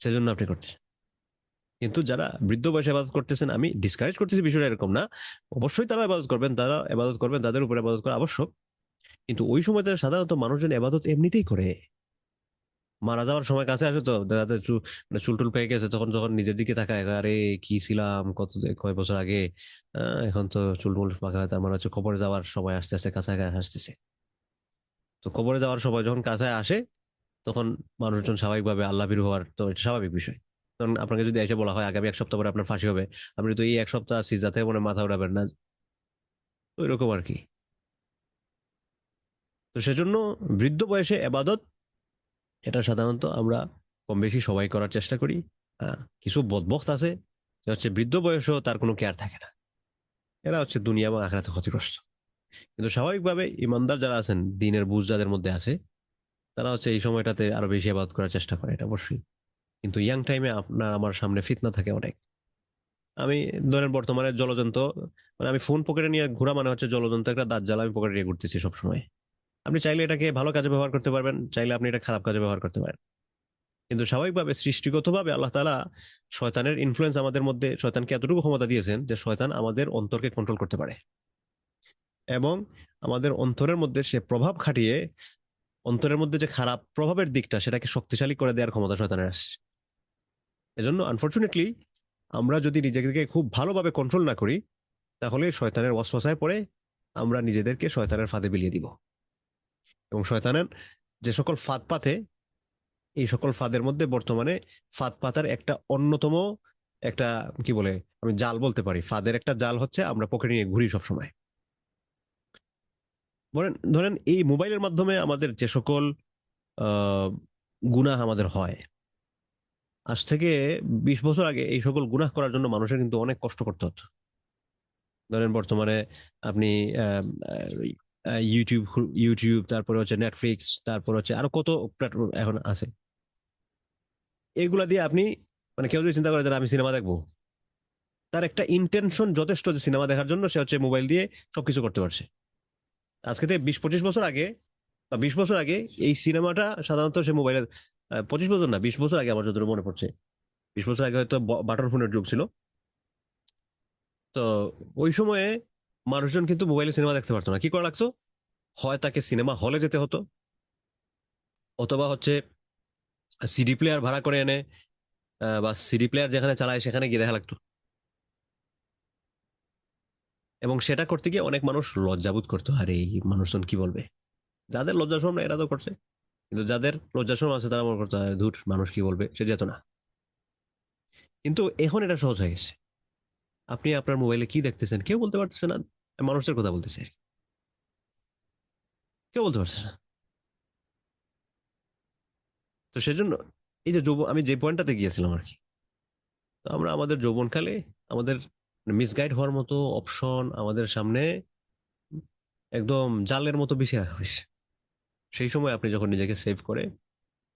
সেজন্য আপনি করতেছেন। কিন্তু যারা বৃদ্ধ বয়সে ইবাদত করতেছেন, আমি ডিসকারেজ করতেছি বিষয়টা এরকম না, অবশ্যই তারা ইবাদত করবেন, তাদের উপর ইবাদত করা আবশ্যক। কিন্তু ওই সময়তে সাধারণত মানুষজন ইবাদত এমনিতেই করে। মারা যাওয়ার সময় কাছে আসে তো দেখা যায় মানে চুল টুল পেকে গেছে, তখন যখন নিজের দিকে তাকায়, আরে কি ছিলাম কয় বছর আগে, এখন তো চুল মুল পাকা, তার মানে হচ্ছে কবরে যাওয়ার সময় আস্তে আস্তে কাছে আসতেছে। তো কবরে যাওয়ার সময় যখন কাছে আসে, তখন মানুষজন স্বাভাবিকভাবে আল্লাহ ভীরু হওয়ার তো এটা স্বাভাবিক বিষয়। কারণ আপনাকে যদি এসে বলা হয় আগামী 1 সপ্তাহ পরে আপনার ফাঁসি হবে, আপনি তো এই 1 সপ্তাহ সিজদাতে মনে মাথা উঠাবেন না, ওই রকম আর কি। তো সেজন্য বৃদ্ধ বয়সে এবাদত, এটা সাধারণত আমরা কম বেশি সবাই করার চেষ্টা করি। কিছু বদবক্ত আছে যে হচ্ছে বৃদ্ধ বয়সেও তার কোনো কেয়ার থাকে না, এরা হচ্ছে দুনিয়া এবং আখিরাতে ক্ষতিগ্রস্ত। কিন্তু স্বাভাবিকভাবে ইমানদার যারা আছেন, দিনের বুঝ যাদের মধ্যে আছে, তারা হচ্ছে এই সময়টাতে আরো বেশি ইবাদত করার চেষ্টা করে, এটা অবশ্যই। কিন্তু ইয়াং টাইমে আপনার আমার সামনে ফিতনা থাকে অনেক। আমি ধরেন বর্তমানে জলজন্ত, মানে আমি ফোন পকেটে নিয়ে ঘোরা মানে হচ্ছে জলজন্ত একটা দাঁত জ্বালা আমি পকেটে নিয়ে ঘুরতেছি সবসময়। আপনি চাইলে এটাকে ভালো কাজে ব্যবহার করতে পারবেন, চাইলে আপনি এটা খারাপ কাজে ব্যবহার করতে পারেন। কিন্তু স্বাভাবিকভাবে সৃষ্টিগতভাবে আল্লাহ তাআলা শয়তানের ইনফ্লুয়েন্স আমাদের মধ্যে, শয়তানকে এতটুকু ক্ষমতা দিয়েছেন যে শয়তান আমাদের অন্তরকে কন্ট্রোল করতে পারে এবং আমাদের অন্তরের মধ্যে সে প্রভাব খাটিয়ে অন্তরের মধ্যে যে খারাপ প্রভাবের দিকটা সেটাকে শক্তিশালী করে দেওয়ার ক্ষমতা শয়তানের আসছে। এজন্য আনফরচুনেটলি আমরা যদি নিজেদেরকে খুব ভালোভাবে কন্ট্রোল না করি তাহলে শয়তানের ওয়াসওয়াসায় পড়ে আমরা নিজেদেরকে শয়তানের ফাঁদে বিলিয়ে দিব। এবং শয়তানের যে সকল ফাঁদ পাতে, এই সকল ফাঁদের মধ্যে বর্তমানে ফাঁদ পাতার একটা অন্যতম একটা কি বলে আমি জাল বলতে পারি, ফাঁদের একটা জাল হচ্ছে আমরা পকেটে নিয়ে ঘুরি সবসময়। ধরেন ধরেন এই মোবাইলের মাধ্যমে আমাদের যে সকল আহ গুনাহ আমাদের হয়, আজ থেকে 20 বছর আগে এই সকল গুনাহ করার জন্য মানুষের কিন্তু অনেক কষ্ট করতে হতো। ধরেন বর্তমানে আপনি আহ, ইউটিউব ইউটিউব, তারপরে হচ্ছে নেটফ্লিক্স, তারপর হচ্ছে আরো কত প্ল্যাটফর্ম এখন আছে, এগুলা দিয়ে আপনি মানে কেউ যদি চিন্তা করে যে আমি সিনেমা দেখবো, তার একটা ইন্টেনশন যথেষ্ট যে সিনেমা দেখার জন্য সে হচ্ছে মোবাইল দিয়ে সবকিছু করতে পারছে। আজকে থেকে 20-25 বছর আগে বা 20 বছর আগে এই সিনেমাটা সাধারণত সে মোবাইলে, 25 বছর না 20 বছর আগে আমার যতটুকু মনে পড়ছে, 20 বছর আগে হয়তো বাটন ফোনের যুগ ছিল। তো ওই সময়ে মানুষজন কিন্তু মোবাইলে সিনেমা দেখতে পারতো না, কি করা লাগতো, হয় তাকে সিনেমা হলে যেতে হতো, অথবা হচ্ছে সিডি প্লেয়ার ভাড়া করে এনে বা সিডি প্লেয়ার যেখানে চালায় সেখানে গিয়ে দেখা লাগতো। এবং সেটা করতে গিয়ে অনেক মানুষ লজ্জাবোধ করতো, আরে এই মানুষজন কি বলবে। যাদের লজ্জা শরম না এরা তো করছে, কিন্তু যাদের লজ্জা শরম আছে তারা মনে করতো আরে ধুর মানুষ কি বলবে, সে যেত না। কিন্তু এখন এটা সহজ হয়ে গেছে, আপনি আপনার মোবাইলে কি দেখতেছেন কেউ বলতে পারতেছে না, মানুষের কথা বলতেছে আর কি। কেউ বলতে পারছে না। তো সেজন্য এই যে যৌবন, আমি যে পয়েন্টটাতে গিয়েছিলাম আর কি, তো আমরা আমাদের যৌবনকালে আমাদের মিসগাইড হওয়ার মতো অপশন আমাদের সামনে একদম জালের মতো বিছিয়ে রাখা হয়েছে। সেই সময় আপনি যখন নিজেকে সেভ করে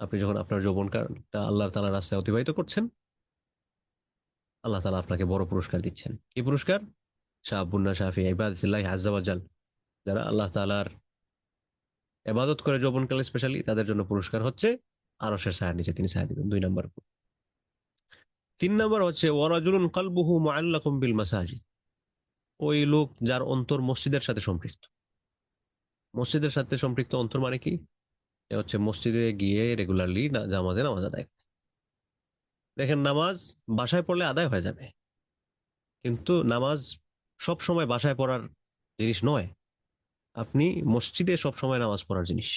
আপনি যখন আপনার যৌবনকালটা আল্লাহ তাআলার রাস্তায় অতিবাহিত করছেন, আল্লাহ তাআলা আপনাকে বড় পুরস্কার দিচ্ছেন। কি পুরস্কার? শাহাবুন্না শাফি ইবাদতিল্লাহ আজ্জা ওয়াজাল, যারা আল্লাহ তাআলার ইবাদত করে যৌবনকালে স্পেশালি, তাদের জন্য পুরস্কার হচ্ছে আরশের ছায়ার নিচে তিনি ছায়া দিবেন, 2 নম্বর। 3 নম্বর হচ্ছে ওয়ারাজুলুন কলবুহু মুআল্লাকুম বিল মাসাজিদ, ওই লোক যার অন্তর মসজিদের সাথে সম্পৃক্ত। মসজিদের সাথে সম্পৃক্ত অন্তর মানে কি? এ হচ্ছে মসজিদে গিয়ে রেগুলারলি জামাতে নামাজ আদায়। দেখেন নামাজ বাসায় পড়লে আদায় হয়ে যাবে, কিন্তু নামাজ সব সময় বাসায় পড়ার জিনিস নয়। আপনি মসজিদে সব সময় নামাজ পড়ার জিনিস।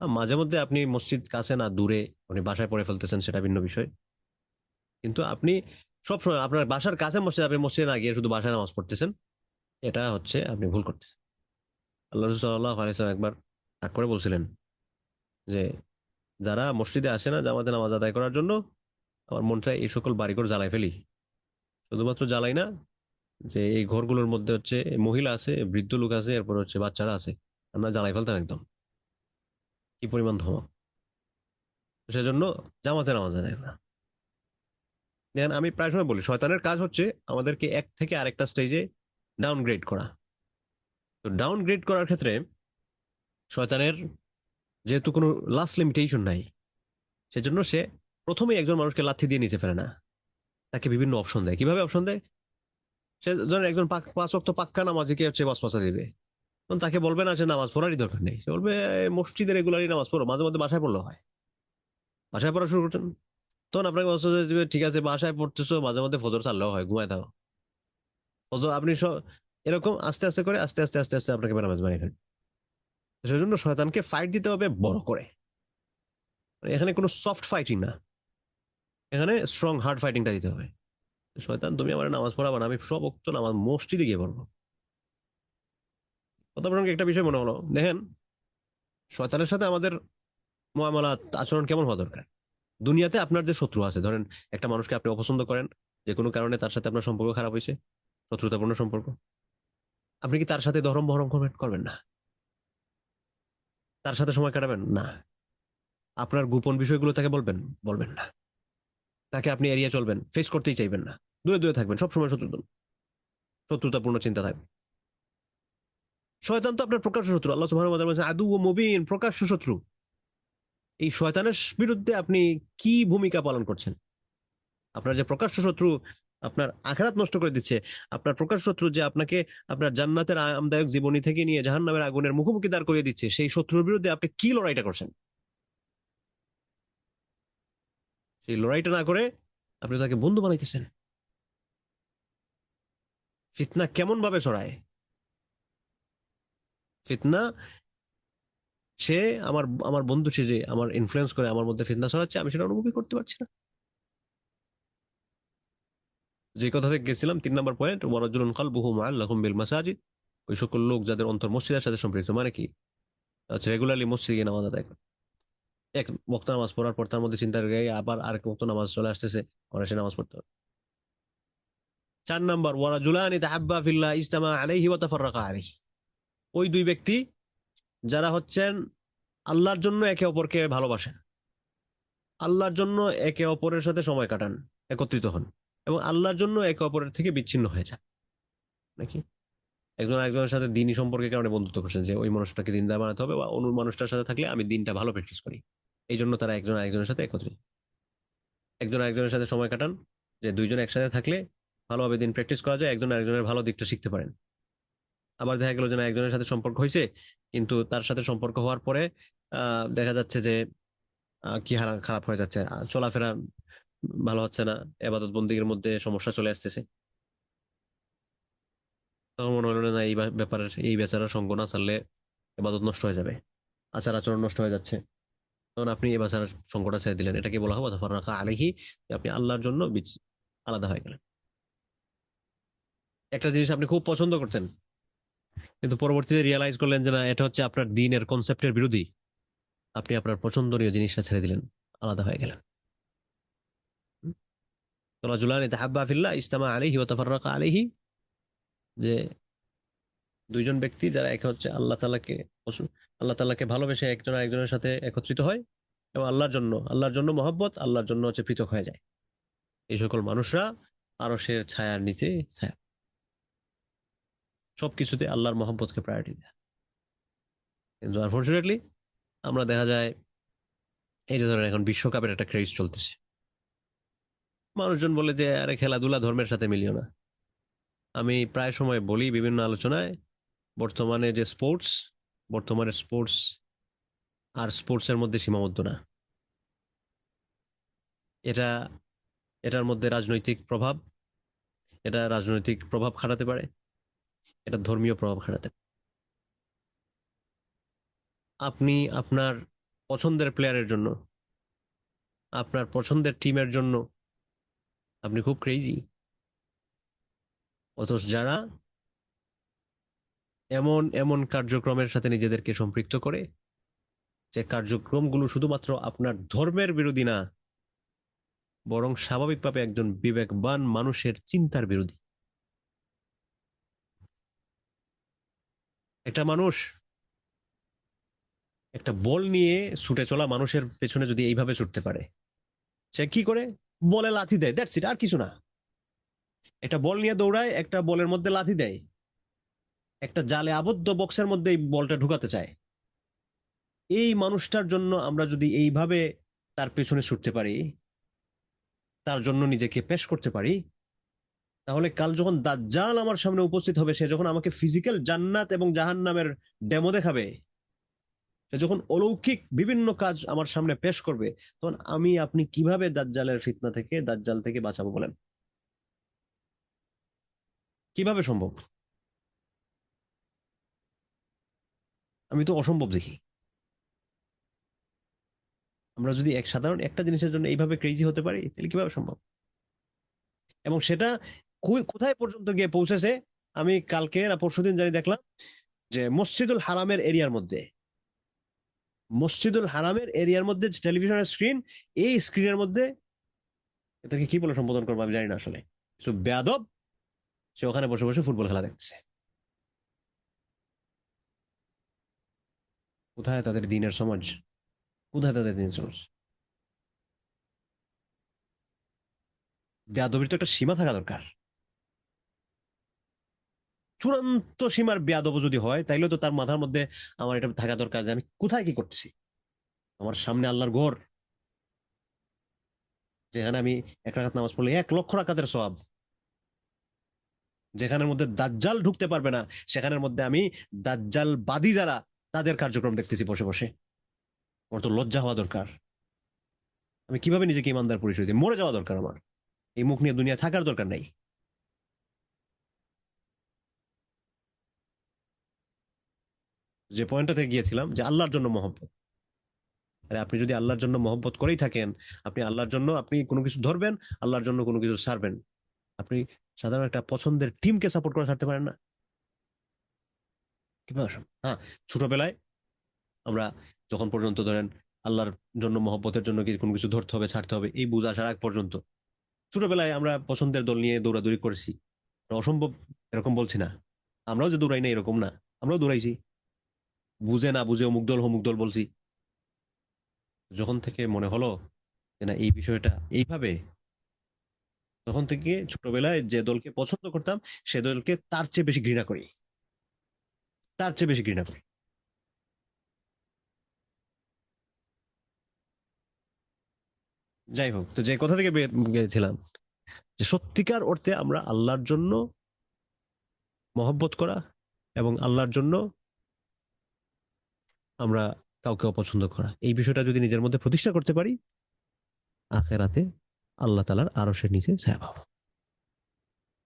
মাঝে মধ্যে আপনি মসজিদ কাছে না দূরে আপনি বাসায় পড়ে ফেলতেছেন সেটা ভিন্ন বিষয়, কিন্তু আপনি সব সময় আপনার বাসার কাছে মসজিদ, আপনি মসজিদে না গিয়ে শুধু বাসায় নামাজ পড়তেছেন, এটা হচ্ছে আপনি ভুল করতেছেন। আল্লাহ রাসূল সাল্লাল্লাহু আলাইহি ওয়াসাল্লাম একবার তাক করে বলছিলেন যে যারা মসজিদে আসে না জামাতে নামাজ আদায় করার জন্য, আমার মন চায় এই সকল বাড়িঘর জ্বালাই ফেলি। শুধুমাত্র জ্বালাই না, যে এই ঘরগুলোর মধ্যে হচ্ছে মহিলা আছে, বৃদ্ধ লোক আছে, এরপর হচ্ছে বাচ্চারা আছে, আমরা জ্বালাই ফেলতাম একদম। কি পরিমাণ ধমক! সেজন্য জামাতে নামাজ আদায় করা। দেখেন আমি প্রায় সময় বলি শয়তানের কাজ হচ্ছে আমাদেরকে এক থেকে আরেকটা স্টেজে ডাউনগ্রেড করা। তো ডাউনগ্রেড করার ক্ষেত্রে শয়তানের যেহেতু কোনো লাস্ট লিমিটেশন নাই, সেজন্য সে প্রথমেই একজন মানুষকে লাথি দিয়ে নিচে ফেলে না, তাকে বিভিন্ন অপশন দেয়। কিভাবে অপশন দেয়? সে ধরেন একজন 5 ওয়াক্ত পাক্কা নামাজিকে হচ্ছে ওয়াসওয়াসা দিবে, তখন তাকে বলবে না যে নামাজ পড়ারই দরকার নেই, সে বলবে মসজিদে রেগুলারই নামাজ পড়ো, মাঝে মধ্যে বাসায় পড়লেও হয়। বাসায় পড়া শুরু করছেন, তখন আপনাকে ওয়াসওয়াসা দিবে, ঠিক আছে বাসায় পড়তেছো, মাঝে মধ্যে ফজর ছাড়লেও হয়, ঘুমায় থাকো। ফজর আপনি এরকম আস্তে আস্তে করে আস্তে আস্তে আস্তে আস্তে আপনাকে নামাজ বানিয়ে ফেলবে। সেজন্য শয়তানকে ফাইট দিতে হবে বড় করে। মানে এখানে কোনো সফট ফাইটিং না, এখানে স্ট্রং হার্ড ফাইটিংটা দিতে হবে। শয়তান তুমি আমার নামাজ পড়াবা না, আমি সব ওয়াক্ত নামাজ মসজিদে গিয়ে পড়বো। কথা বলার একটা বিষয় মনে হলো, দেখেন শয়তানের সাথে আমাদের মুআমালাত আচরণ কেমন হওয়া দরকার। দুনিয়াতে আপনার যে শত্রু আছে, ধরেন একটা মানুষকে আপনি অপছন্দ করেন, যে কোনো কারণে তার সাথে আপনার সম্পর্ক খারাপ হয়েছে, শত্রুতাপূর্ণ সম্পর্ক, আপনি কি তার সাথে দরম বহরম করবেন? করবেন না। তার সাথে সময় কাটাবেন না। আপনার গোপন বিষয়গুলো তাকে বলবেন? বলবেন না। তাকে আপনি এড়িয়ে চলবেন, ফেস করতেই চাইবেন না। দূরে দূরে থাকবেন, সবসময় শত্রুতাপূর্ণ চিন্তা থাকবে। শয়তান তো আপনার প্রকাশ্য শত্রু। আল্লাহ সুবহানাহু ওয়া তাআলা বলেছেন আদু ও মুবিন, প্রকাশ্য শত্রু। এই শয়তানের বিরুদ্ধে আপনি কি ভূমিকা পালন করছেন? আপনার যে প্রকাশ্য শত্রু আপনার আখিরাত নষ্ট করে দিচ্ছে, আপনার প্রকাশ্য শত্রু যে আপনাকে আপনার জান্নাতের আরামদায়ক জীবনী থেকে নিয়ে জাহান্নামের আগুনের মুখোমুখি দাঁড় করিয়ে দিচ্ছে, সেই শত্রুর বিরুদ্ধে আপনি কি লড়াইটা করছেন? সেই লড়াইটা না করে আপনি তাকে বন্ধু বানাইতেছেন। ফিতনা কেমন ভাবে ছড়ায়? ফিতনা, সে আমার আমার বন্ধু, সে যে আমার ইনফ্লুয়েন্স করে আমার মধ্যে ফিতনা ছড়াচ্ছে, আমি সেটা অনুভবই করতে পারছি না। যে কথা থেকে গেছিলাম, 3 নম্বর পয়েন্ট, ওয়ারাজুলুন কালবুহু মুআল্লাকুম বিল মাসাজিদ, ওই সকল লোক যাদের অন্তর মসজিদের সাথে সম্পৃক্ত। মানে কি? আচ্ছা, রেগুলারলি মসজিদে গিয়ে নামাজ আদায় করে, এক ওয়াক্ত নামাজ পড়ার পর তার মধ্যে চিন্তার গায়ে আবার আরেক ওয়াক্ত নামাজ চলে আসতেছে, ওরা সে নামাজ পড়তে হবে। 4 নম্বর, ওয়ারাজুলানি তাহাব্বা ফিল্লাহ ইজতামা আলাইহি ওয়া তাফাররাকা আলাইহি, ওই দুই ব্যক্তি যারা হচ্ছেন আল্লাহর জন্য একে অপরকে ভালোবাসেন, আল্লাহর জন্য একে অপরের সাথে সময় কাটান, একত্রিত হন, এবং আল্লাহর জন্য একে অপরের থেকে বিচ্ছিন্ন হয়ে যান। নাকি একজন একজনের সাথে দিনই সম্পর্কের কারণে বন্ধুত্ব করছেন, যে ওই মানুষটাকে দিনদার বানাতে হবে, বা অন্য মানুষটার সাথে থাকলে আমি দিনটা ভালো প্র্যাকটিস করি, এই জন্য তারা একজন আরেকজনের সাথে একত্রিত। একজন আরেকজনের সাথে সময় কাটান, যে দুইজন একসাথে থাকলে ভালোভাবে দিন প্র্যাকটিস করা যায়, একজন আরেকজনের ভালো দিকটা শিখতে পারেন। আবার দেখা গেল যে না, একজনের সাথে সম্পর্ক হয়েছে, কিন্তু তার সাথে সম্পর্ক হওয়ার পরে দেখা যাচ্ছে যে কি খারাপ হয়ে যাচ্ছে, চলাফেরা ভালো হচ্ছে না, এবাদত বন্দিগের মধ্যে সমস্যা চলে আসতেছে। তখন মনে হলো না, এই ব্যাপারের এই বেচারার সঙ্গ না ছাড়লে এবাদত নষ্ট হয়ে যাবে, আচার আচরণ নষ্ট হয়ে যাচ্ছে। তখন আপনি এ বেচারার সঙ্গটা ছেড়ে দিলেন, এটাকে বলা হবে তাফাররাকা আলাইহি, যে আপনি আল্লাহর জন্য আলাদা হয়ে গেলেন। একটা জিনিস আপনি খুব পছন্দ করতেন, কিন্তু পরবর্তীতে রিয়েলাইজ করলেন যে না, এটা হচ্ছে আপনার দিনের কনসেপ্টের বিরোধী, আপনি আপনার পছন্দনীয় জিনিসটা ছেড়ে দিলেন, আলাদা হয়ে গেলেন। রাজুলানি তাহাব্বা ফিল্লাহ ইজতামা আলাইহি ওয়া তাফাররাকা আলাইহি, যে দুইজন ব্যক্তি যারা একে হচ্ছে আল্লাহ তাআলাকে ভালোবেসে একজন আরেকজনের সাথে একত্রিত হয়, এবং আল্লাহর জন্য মহব্বত, আল্লাহর জন্য হচ্ছে পৃথক হয়ে যায়, এই সকল মানুষরা আরশের ছায়ার নিচে ছায়া। সবকিছুতে আল্লাহর মহব্বতকে প্রায়োরিটি দেয়। কিন্তু আনফর্চুনেটলি আমরা দেখা যায়, এই যে ধরেন এখন বিশ্বকাপের একটা ক্রেজ চলতেছে, মানুষজন বলে যে আরে খেলাধুলা ধর্মের সাথে মিলিও না। আমি প্রায় সময় বলি বিভিন্ন আলোচনায়, বর্তমানে যে বর্তমানে স্পোর্টস আর স্পোর্টসের মধ্যে সীমাবদ্ধ না। এটা এটার মধ্যে রাজনৈতিক প্রভাব খাটাতে পারে, এটা ধর্মীয় প্রভাব খাটাতে পারে। আপনি আপনার পছন্দের প্লেয়ারের জন্য, আপনার পছন্দের টিমের জন্য আপনি খুব ক্রেজি, অথচ যারা এমন এমন কার্যক্রমের সাথে নিজেদেরকে সম্পৃক্ত করে, যে কার্যক্রমগুলো শুধুমাত্র আপনার ধর্মের বিরোধী না, বরং স্বাভাবিকভাবে একজন বিবেকবান মানুষের চিন্তার বিরোধী। একটা মানুষ একটা বল নিয়ে ছুটে চলা মানুষের পেছনে যদি এইভাবে ছুটতে পারে, সে কি করে? বলে লাথি দেয়, দ্যাটস ইট, আর কিছু না। একটা বল নিয়ে দৌড়ায়, একটা বলের মধ্যে লাথি দেয়, একটা জালে আবদ্ধ বক্সের মধ্যে এই বলটা ঢুকাতে চায়। এই মানুষটার জন্য আমরা যদি এইভাবে তার পেছনে ছুটতে পারি, তার জন্য নিজেকে পেশ করতে পারি, তাহলে কাল যখন দাজ্জাল আমার সামনে উপস্থিত হবে, সে যখন আমাকে ফিজিক্যাল জান্নাত এবং জাহান্নামের ডেমো দেখাবে, সে যখন অলৌকিক বিভিন্ন কাজ আমার সামনে পেশ করবে, তখন আপনি কিভাবে দাজ্জাল থেকে বাঁচাবো বলেন? কিভাবে সম্ভব? আমি তো অসম্ভব দেখি। আমরা যদি সাধারণ একটা জিনিসের জন্য এইভাবে ক্রেজি হতে পারি, তাহলে কিভাবে সম্ভব? এবং সেটা কোথায় পর্যন্ত গিয়ে পৌঁছেছে, আমি কালকে না পরশুদিন জানি দেখলাম, যে মসজিদুল হারামের এরিয়ার মধ্যে টেলিভিশনের স্ক্রিন, এই স্ক্রিনের মধ্যে, এটাকে কি বলে সম্বোধন করবো আমি জানি না আসলে, কিছু বেয়াদব সে ওখানে বসে বসে ফুটবল খেলা দেখতেছে। কোথায় তাদের দিনের সমাজ? কোথায় তাদের দিনের সমাজ? বেয়াদবির তো একটা সীমা থাকা দরকার। চূড়ান্ত সীমার বেয়াদব যদি হয় তাইলে তো তার মাথার মধ্যে আমার এটা থাকা দরকার যে আমি কোথায় কি করতেছি। আমার সামনে আল্লাহর ঘর, যেখানে আমি 1 রাকাত নামাজ পড়লে 1 লক্ষ রাকাতের সওয়াব, যেখানের মধ্যে দাজ্জাল ঢুকতে পারবে না, সেখানের মধ্যে আমি দাজ্জাল বাদী যারা তাদের কার্যক্রম দেখতেছি বসে বসে। আমার তো লজ্জা হওয়া দরকার। আমি কিভাবে নিজেকে ইমানদার পরিচয় দিই? মরে যাওয়া দরকার আমার। এই মুখ নিয়ে দুনিয়া থাকার দরকার নাই। যে পয়েন্টটাতে গিয়েছিলাম যে আল্লাহর জন্য মহব্বত। আরে আপনি যদি আল্লাহর জন্য মহব্বত করেই থাকেন, আপনি আল্লাহর জন্য আপনি কোনো কিছু ধরবেন, আল্লাহর জন্য কোনো কিছু ছাড়বেন। আপনি সাধারণ একটা পছন্দের টিমকে সাপোর্ট করে থাকতে পারেন না? কিভাবে? হ্যাঁ, ছোটবেলায় আমরা যখন পর্যন্ত ধরেন আল্লাহর জন্য মহব্বতের জন্য কোনো কিছু ধরতে হবে ছাড়তে হবে এই বুঝ আসার আগ পর্যন্ত ছোটবেলায় আমরা পছন্দের দল নিয়ে দৌড়াদৌড়ি করেছি। অসম্ভব এরকম বলছি না, আমরাও যে দৌড়াই না এরকম না, আমরাও দৌড়াইছি। বুঝে না বুঝে অমুক দল বলছি। যখন থেকে মনে হলো যে না এই বিষয়টা এইভাবে, তখন থেকে ছোটবেলায় যে দলকে পছন্দ করতাম সে দলকে তার চেয়ে বেশি ঘৃণা করি, তার চেয়ে বেশি ঘৃণা করি। যাই হোক, তো যে কথা থেকে গিয়েছিলাম যে সত্যিকার অর্থে আমরা আল্লাহর জন্য মহব্বত করা এবং আল্লাহর জন্য আমরা কাউকে অপছন্দ করা, এই বিষয়টা যদি নিজের মধ্যে প্রতিষ্ঠা করতে পারি, আখেরাতে আল্লাহ তালার আরশের নিচে ছায়া পাবো।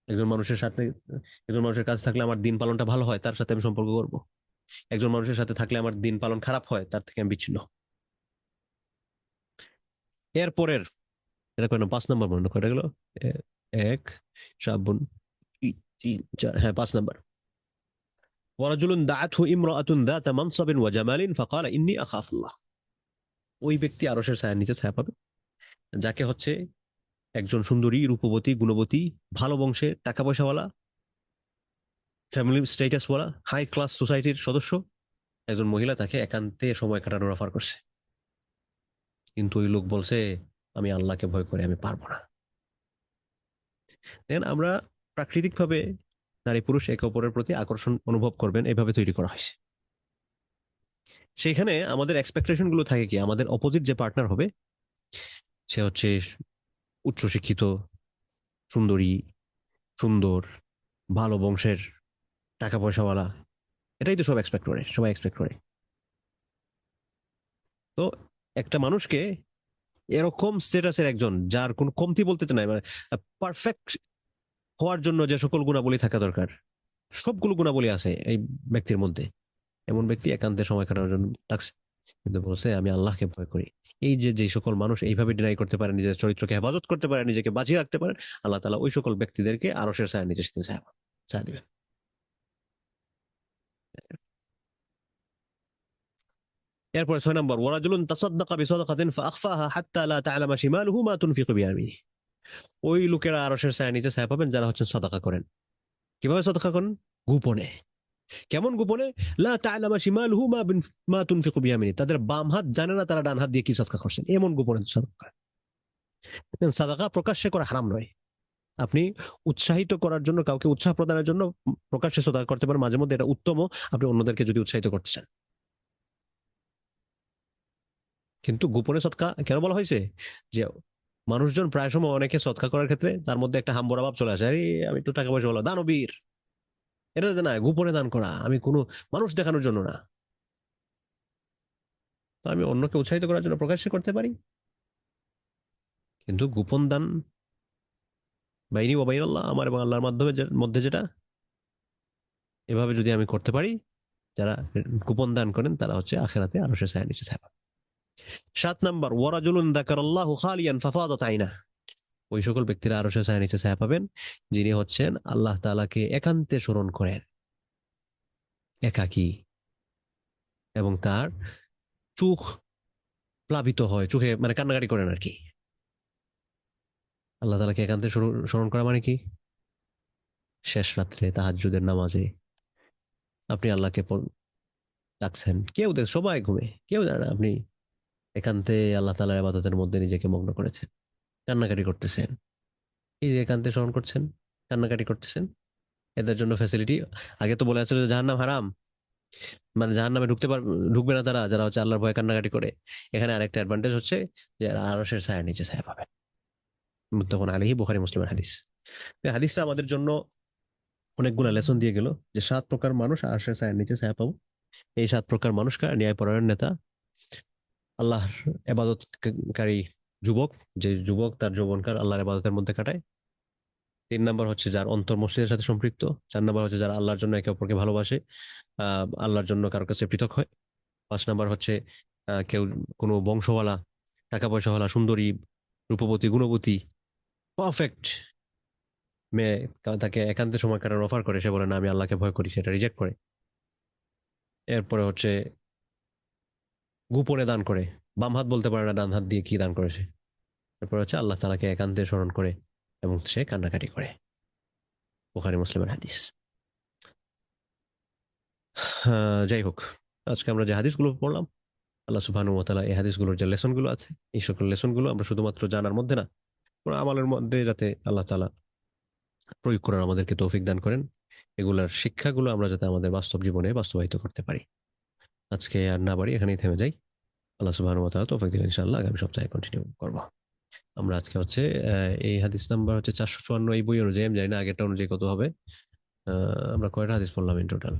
একজন মানুষের সাথে, একজন মানুষের কাছে থাকলে আমার দিন পালনটা ভালো হয়, তার সাথে আমি সম্পর্ক করব। একজন মানুষের সাথে থাকলে আমার দিন পালন খারাপ হয়, তার থেকে আমি বিচ্ছিন্ন। এরপরের, এটা কয় না, 5 নম্বর মনে হয়, কয়টা গেল? এক, সাবুন, 3, 4, হ্যাঁ 5 নম্বর। ওয়ারাজুলুন দাআতহু ইমরাআতুন যাতা মানসাবিন ওয়া জামালিন ফাকালা ইন্নী আখাফুল্লাহ। ওই ব্যক্তি আরশের ছায়ার নিচে ছায়া পাবে যাকে হচ্ছে একজন সুন্দরী, রূপবতী, গুণবতী, ভালো বংশে, টাকা পয়সাওয়ালা, ফ্যামিলি স্ট্যাটাসওয়ালা, হাই ক্লাস সোসাইটির সদস্য একজন মহিলা তাকে একান্তে সময় কাটানোর অফার করছে, কিন্তু ওই লোক বলছে আমি আল্লাহকে ভয় করে আমি পারবো না। দেন আমরা প্রাকৃতিকভাবে নারী পুরুষ একে অপরের প্রতি আকর্ষণ অনুভব করবেন, এভাবে তৈরি করা হয়েছে। সেইখানে আমাদের এক্সপেকটেশন গুলো থাকে কি, আমাদের অপোজিট যে পার্টনার হবে সে হচ্ছে উচ্চশিক্ষিত, সুন্দরী, সুন্দর, ভালো বংশের, টাকা পয়সাওয়ালা। এটাই তো সব এক্সপেক্ট করে, সবাই এক্সপেক্ট করে। তো একটা মানুষকে এরকম স্ট্যাটাসের একজন, যার কোনো কমতি বলতে তো নাই, মানে পারফেক্ট হওয়ার জন্য যে সকল গুণাবলী থাকা দরকার সবগুলো গুণাবলী আছে এই ব্যক্তির মধ্যে, এমন ব্যক্তি একান্তে সময় কাটানোর জন্য ডাকছে, কিন্তু বলছে আমি আল্লাহকে ভয় করি। এই যে যে সকল মানুষ এইভাবে ডিনাই করতে পারে, নিজের চরিত্রকে হেফাজত করতে পারে, নিজেকে বাঁচিয়ে রাখতে পারে, আল্লাহ তালা ওই সকল ব্যক্তিদেরকে আরশের ছায়া নিচে শীতের ছায়া ছায়া দিবেন। এরপরে 6 নম্বর, ওয়ারাজুলুন তাসাদ্দাকা বিসাদাকাতিন ফাআখফাহা হাত্তা লা তা'লামা শিমালুহু মা তুনফিকু বিয়ামিনিহি। ওই লোকেরা আরশের ছায়া নিচে ছায়া পাবেন যারা হচ্ছেন সাদাকা করেন। কিভাবে সাদাকা করেন? গোপনে। কেমন গোপনে? লা তা'লামা শিমালুহু মা তুনফিকু বিয়ামিনিহি, তাদের বাম হাত জানে না তারা ডান হাত দিয়ে কি সাদকা করছেন, এমন গোপনে সাদকা করেন। সাদাকা প্রকাশ্যে করা হারাম নয়। আপনি উৎসাহিত করার জন্য, কাউকে উৎসাহ প্রদানের জন্য প্রকাশ্যে সাদাকা করতে পারেন মাঝে মধ্যে, এটা উত্তম। আপনি অন্যদেরকে যদি উৎসাহিত করতে চান, কিন্তু গোপনে সৎকা কেন বলা হয়েছে? যে মানুষজন প্রায় সময় অনেকে সৎকা করার ক্ষেত্রে তার মধ্যে একটা হাম্বরা ভাব চলে আসে, আরে আমি তো টাকা পয়সা বলা দানবীর। এটা না, গোপনে দান করা, আমি কোনো মানুষ দেখানোর জন্য না। তো আমি অন্যকে উৎসাহিত করার জন্য প্রকাশ্যে করতে পারি, কিন্তু গোপন দান বাইনি ও বাইন আল্লাহ, আমার এবং আল্লাহর মাধ্যমে মধ্যে যেটা, এভাবে যদি আমি করতে পারি, যারা গোপন দান করেন তারা হচ্ছে আখেরাতে আরশের ছায়া নিচে ছায়া। 7 নম্বর, ওয়ারাজুলুন যাকারাল্লাহু খালিয়ান ফাফাদাত আইনা। ওই সকল ব্যক্তিরা আরশের ছায়া নিচে ছায়া পাবেন যিনি হচ্ছেন আল্লাহ তাআলাকে একান্তে স্মরণ করেন, একাকী, এবং তার চোখ প্লাবিত হয়, চোখে মানে কান্নাকাটি করেন আর কি। আল্লাহ তাআলাকে একান্তে স্মরণ করা মানে কি? শেষ রাত্রে তাহাজ্জুদের নামাজে আপনি আল্লাহকে ডাকছেন, কেউ দেখ, সবাই ঘুমে, কেউ জানে না, আপনি একান্তে আল্লাহ তাআলার ইবাদতের মধ্যে নিজেকে মগ্ন করেছেন, কান্নাকাটি করতেছেন। এই যে একান্তে স্মরণ করছেন, কান্নাকাটি করতেছেন, এদের জন্য ফ্যাসিলিটি। আগে তো বলে আসছিল যে জাহান্নাম হারাম, মানে জাহান্নামে ঢুকবে না তারা যারা হচ্ছে আল্লাহর ভয়ে কান্নাকাটি করে। এখানে আরেকটা অ্যাডভান্টেজ হচ্ছে যে আরশের ছায়ার নিচে ছায়া পাবে। মুত্তাফাকুন আলাইহি, বুখারী মুসলিমের হাদিস। তো এই হাদিসটা আমাদের জন্য অনেকগুলো লেসন দিয়ে গেল যে 7 প্রকার মানুষ আরশের ছায়ার নিচে ছায়া পাবো। এই 7 প্রকার মানুষ কারা? ন্যায়পরায়ণ নেতা, আল্লাহর এবাদতকারী যুবক, যে যুবক তার যৌবনকাল আল্লাহর এবাদতের মধ্যে কাটায়। 3 নাম্বার হচ্ছে যার অন্তর মসজিদের সাথে সম্পৃক্ত। 4 নাম্বার হচ্ছে যারা আল্লাহর জন্য একে অপরকে ভালোবাসে, আল্লাহর জন্য কারোর কাছে পৃথক হয়। 5 নাম্বার হচ্ছে কেউ কোনো বংশওয়ালা, টাকা পয়সাওয়ালা, সুন্দরী, রূপবতী, গুণবতী, পারফেক্ট মেয়ে তাকে একান্তে সময় কাটানোর অফার করে, সে বলে না আমি আল্লাহকে ভয় করি, সেটা রিজেক্ট করে। এরপরে হচ্ছে গোপনে দান করে, বাম হাত বলতে পারে না ডান হাত দিয়ে কি দান করেছে। এরপর হচ্ছে আল্লাহ তাআলাকে একান্তে স্মরণ করে এবং সে কান্নাকাটি করে। বুখারী মুসলিমের হাদিস। যাই হোক, আজকে আমরা যে হাদিসগুলো পড়লাম, আল্লাহ সুবহানাহু ওয়া তাআলা এই হাদিসগুলোর যে লেসনগুলো আছে, এই সকল লেসনগুলো আমরা শুধুমাত্র জানার মধ্যে না, পুরো আমলের মধ্যে যাতে আল্লাহ তাআলা প্রয়োগ করার আমাদেরকে তৌফিক দান করেন। এগুলার শিক্ষাগুলো আমরা যাতে আমাদের বাস্তব জীবনে বাস্তবায়িত করতে পারি। আজকে আর না বাড়ি, এখানেই থেমে যাই। আল্লাহ সুবহানাহু ওয়া তাআলা তৌফিক দিলে ইনশাআল্লাহ আগামী সপ্তাহে কন্টিনিউ করব। আমরা আজকে হচ্ছে এই হাদিস নাম্বার হচ্ছে 454, এই বই অনুযায়ী, আমি জানি না আগেরটা অনুযায়ী কত হবে। আমরা কয়টা হাদিস পড়লাম ইন টোটাল?